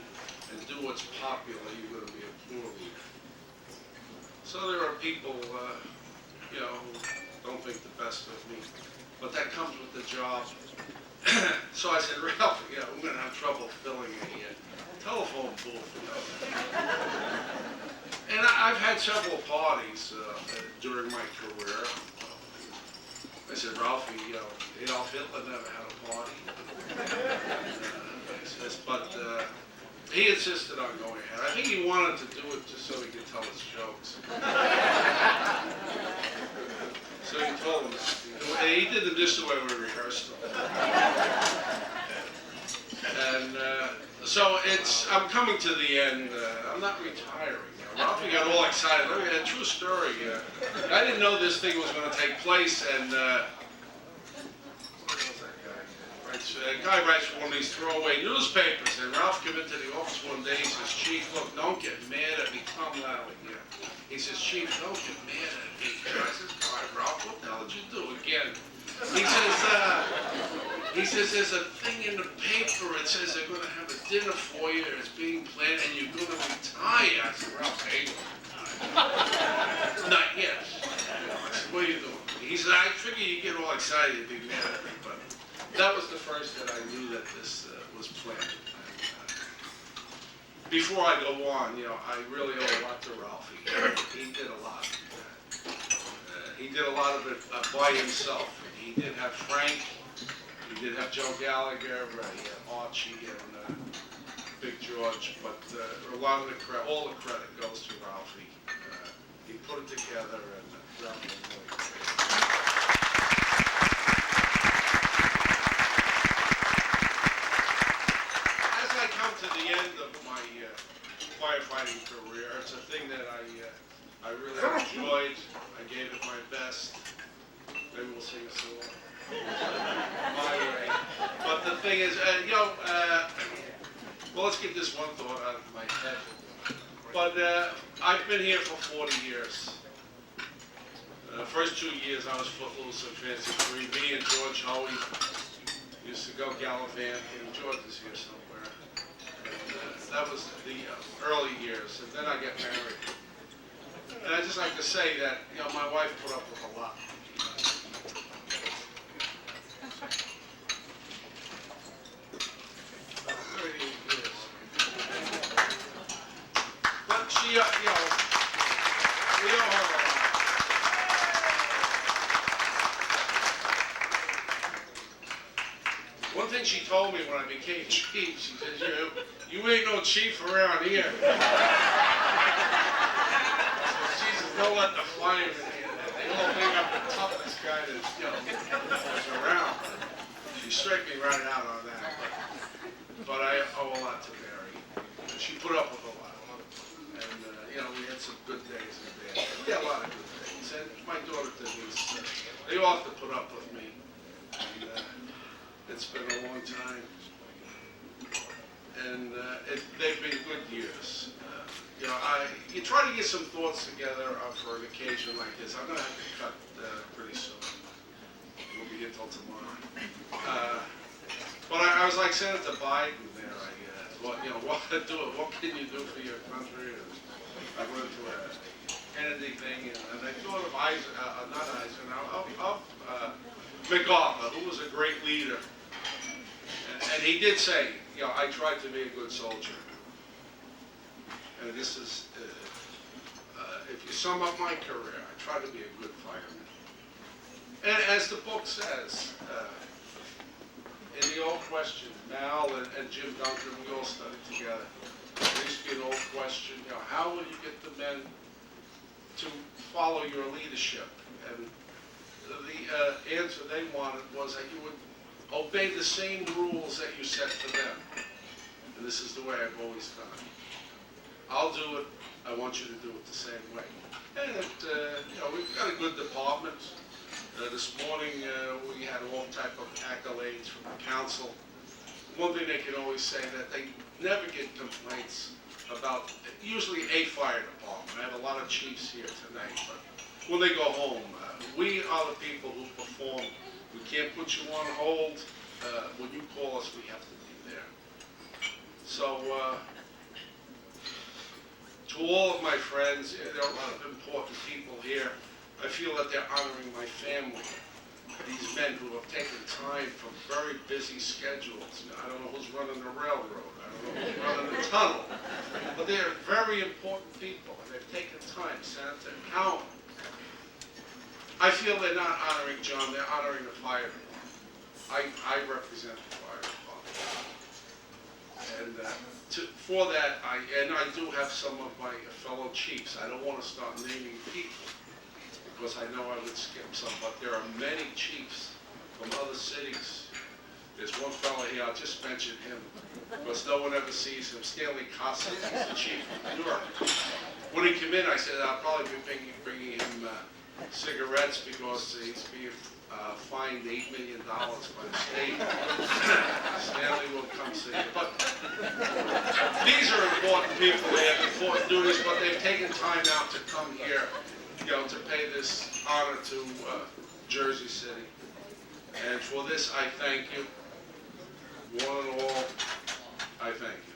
and do what's popular, you're going to be a poor leader. So there are people, you know, who don't think the best of me, but that comes with the job. So I said, Ralph, you know, I'm going to have trouble filling a telephone booth, you know. And I've had several parties during my career. I said, Ralphie, you know, Adolf Hitler never had a party. But he insisted on going ahead. I think he wanted to do it just so he could tell his jokes. So he told him, he did them just the way we rehearsed them. And so I'm coming to the end. I'm not retiring. Ralphie got all excited. Look, a true story. I didn't know this thing was going to take place, and a guy writes for one of these throwaway newspapers, and Ralph came into the office one day. He says, Chief, look, don't get mad at me. Tom Lally here. He says, Chief, don't get mad at me. I says, all right, Ralph, what the hell did you do again? He says, there's a thing in the paper. It says they're going to have a dinner for you. It's being planned, and you're going to retire. I said, Ralph, hey, not yet. I said, what are you doing? He said, I figure you get all excited and be mad at me, but that was the first that I knew that this was planned. Before I go on, you know, I really owe a lot to Ralphie. He did a lot. He did a lot of it by himself. He did have Frank. He did have Joe Gallagher. He had Archie and Big George. But a lot of all the credit goes to Ralphie. He put it together, and Ralphie was really great. As I come to the end of my firefighting career, it's a thing that I really enjoyed. I gave it my best. Maybe we'll sing a song. My way. But the thing is, you know, well, let's get this one thought out of my head. But I've been here for 40 years. The first 2 years I was footloose and fancy free. Me and George Hoey used to go gallivanting. George is here somewhere. And, that was the early years. And then I got married. And I just like to say that, you know, my wife put up with a lot. 38 years. But she, you know, we owe her a lot. One thing she told me when I became chief, she says, you ain't no chief around here. Don't let the firemen in. They all think I'm the toughest guy that, you know, was around. She straightened me right out on that. But I owe a lot to Mary. She put up with a lot. And, you know, we had some good days and bad days. We had a lot of good days. And my daughter Denise, they all have to put up with me. And it's been a long time. And they've been good years. You know, you try to get some thoughts together for an occasion like this. I'm going to have to cut pretty soon. We'll be here till tomorrow. But I was like Senator Biden there. What can you do for your country? And I went to a Kennedy thing, and I thought of MacArthur, who was a great leader. And he did say, you know, I tried to be a good soldier. And this is, if you sum up my career, I try to be a good fireman. And as the book says, in the old question, Mal and Jim Duncan, we all studied together. There used to be an old question, you know, how will you get the men to follow your leadership? And the answer they wanted was that you would obey the same rules that you set for them. And this is the way I've always done it. I'll do it. I want you to do it the same way. And you know, we've got a good department. This morning we had all type of accolades from the council. One thing they can always say that they never get complaints about usually a fire department. I have a lot of chiefs here tonight, but when they go home, we are the people who perform. We can't put you on hold. When you call us, we have to be there. So, to all of my friends, there are a lot of important people here. I feel that they're honoring my family. These men who have taken time from very busy schedules. I don't know who's running the railroad. I don't know who's running the tunnel. But they're very important people, and they've taken time. Senator Cowan. I feel they're not honoring John, they're honoring the fire department. I represent the fire department. And for that, I do have some of my fellow chiefs. I don't want to start naming people, because I know I would skip some, but there are many chiefs from other cities. There's one fellow here, I'll just mention him, because no one ever sees him, Stanley Costa, he's the chief of New York. When he came in, I said, I'll probably be bringing him cigarettes, because he's being fined $8 million by the state. Stanley will come see you. But these are important people, they have important duties, but they've taken time out to come here, to pay this honor to Jersey City. And for this, I thank you. One and all, I thank you.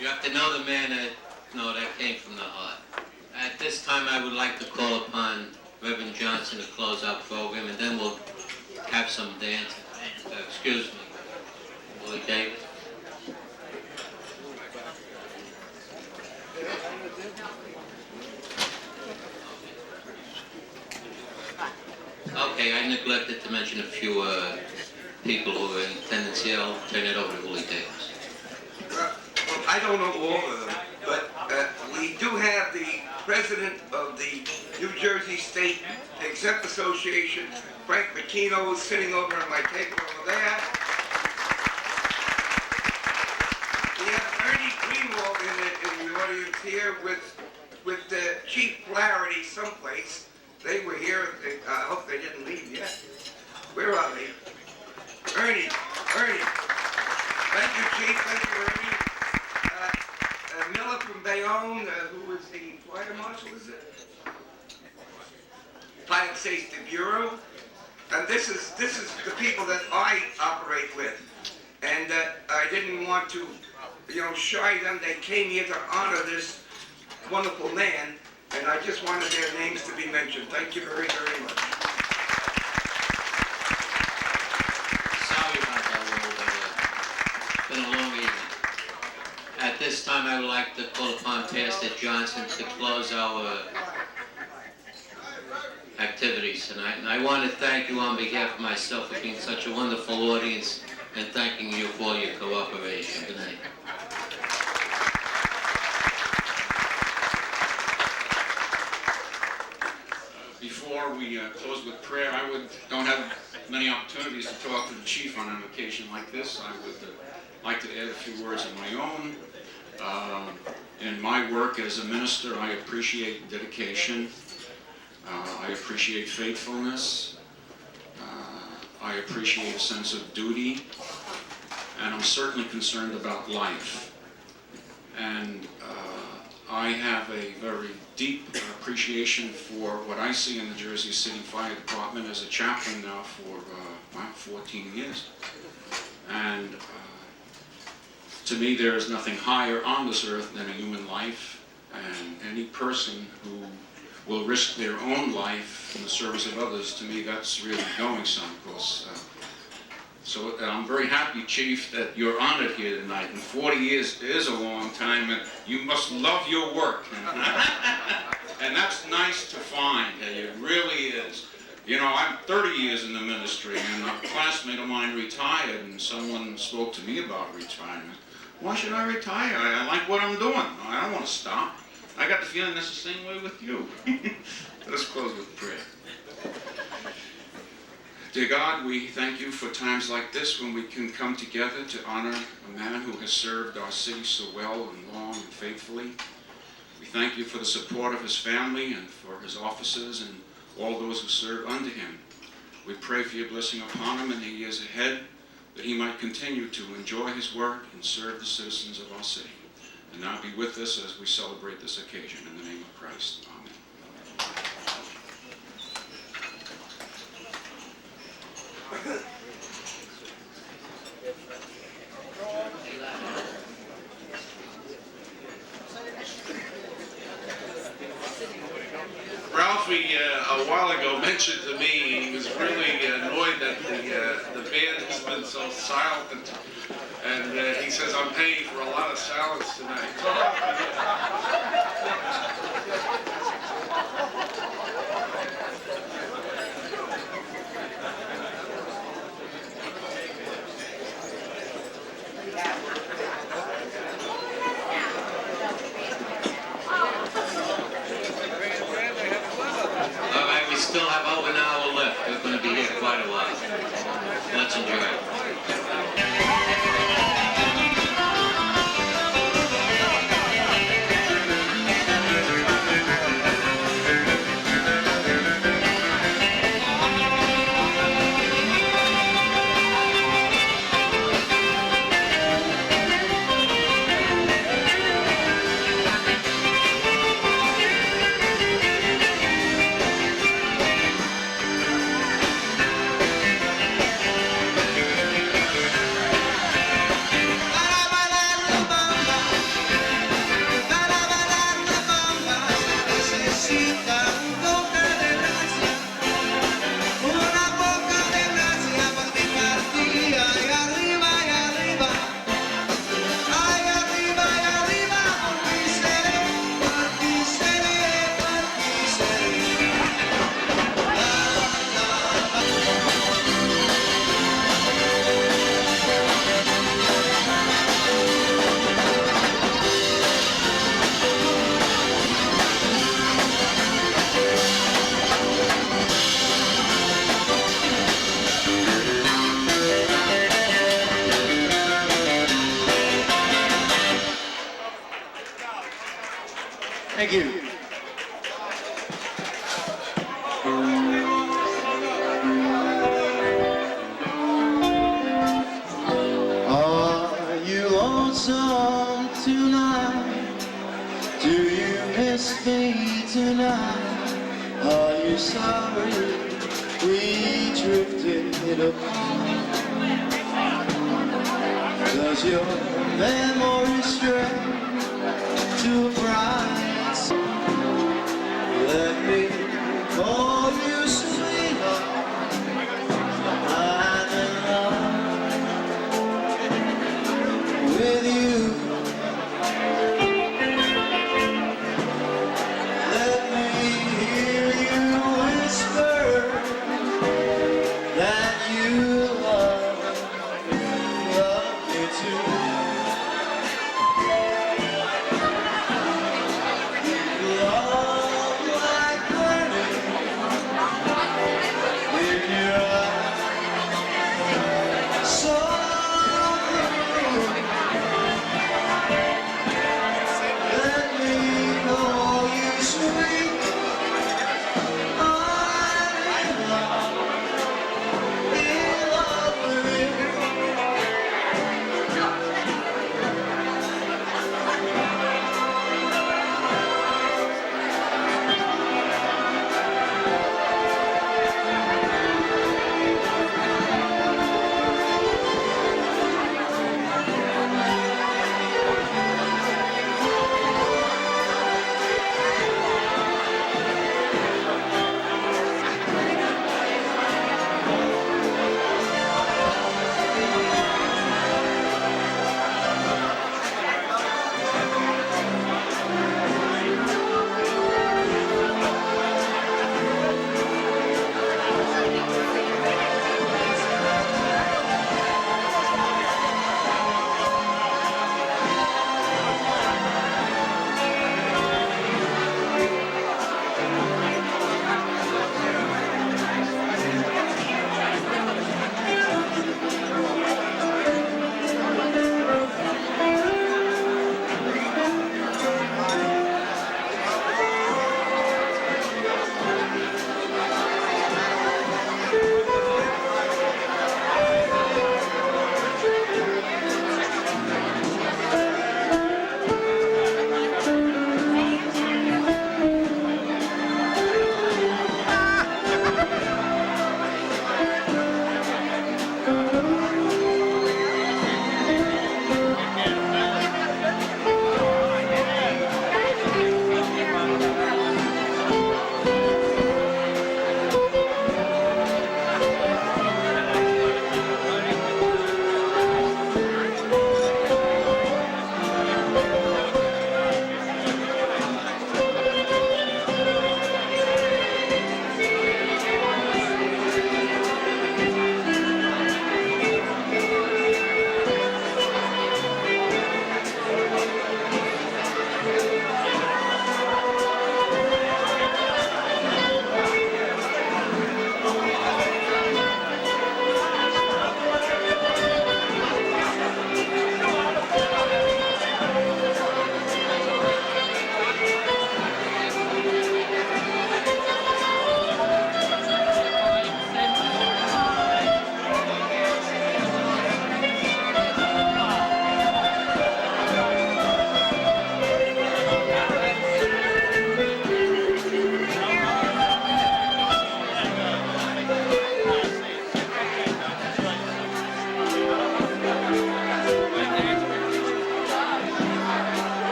You have to know the man that came from the heart. At this time, I would like to call upon Reverend Johnson to close our program, and then we'll have some dancing. Excuse me, Willie Davis. Okay, I neglected to mention a few people who are in attendance here. I'll turn it over to Willie Davis. Well, I don't know all of them, but we do have the president of the New Jersey State Exempt Association, Frank McKeno, sitting over at my table over there. We have Ernie Greenwald in the audience here with Chief Flaherty someplace. They were here. I hope they didn't leave yet. Where are they? Ernie. Thank you, Chief. Thank you, Ernie. Miller from Bayonne, who is the fire marshal, is it? Fire Safety Bureau. And this is the people that I operate with. And I didn't want to, shy them. They came here to honor this wonderful man, and I just wanted their names to be mentioned. Thank you very, very much. Sorry about that, Will, but it's been a long evening. At this time, I would like to call upon Pastor Johnson to close our activities tonight. And I want to thank you on behalf of myself for being such a wonderful audience, and thanking you for all your cooperation. Good night. Before we close with prayer, don't have many opportunities to talk to the chief on an occasion like this. I would like to add a few words of my own. In my work as a minister, I appreciate dedication. I appreciate faithfulness. I appreciate a sense of duty. And I'm certainly concerned about life. And I have a very deep appreciation for what I see in the Jersey City Fire Department as a chaplain now for 14 years. And to me, there is nothing higher on this earth than a human life, and any person who will risk their own life in the service of others, to me, that's really going someplace. So I'm very happy, Chief, that you're honored here tonight. And 40 years is a long time, and you must love your work. And that's nice to find. It really is. I'm 30 years in the ministry, and a classmate of mine retired, and someone spoke to me about retirement. Why should I retire? I like what I'm doing. I don't want to stop. I got the feeling that's the same way with you. Let's close with prayer. Dear God, we thank you for times like this when we can come together to honor a man who has served our city so well and long and faithfully. We thank you for the support of his family and for his officers and all those who serve under him. We pray for your blessing upon him in the years ahead, that he might continue to enjoy his work and serve the citizens of our city. And now be with us as we celebrate this occasion. In the name of Christ, amen. Ralphie, a while ago, mentioned to me he was really annoyed that the band has been so silent, and he says, I'm paying for a lot of silence tonight. All right, we still have over an hour left. We're going to be here quite a while. Let's enjoy it. Thank you. Are you lonesome tonight? Do you miss me tonight? Are you sorry we drifted apart? Does your memory stray to a bright? Let me call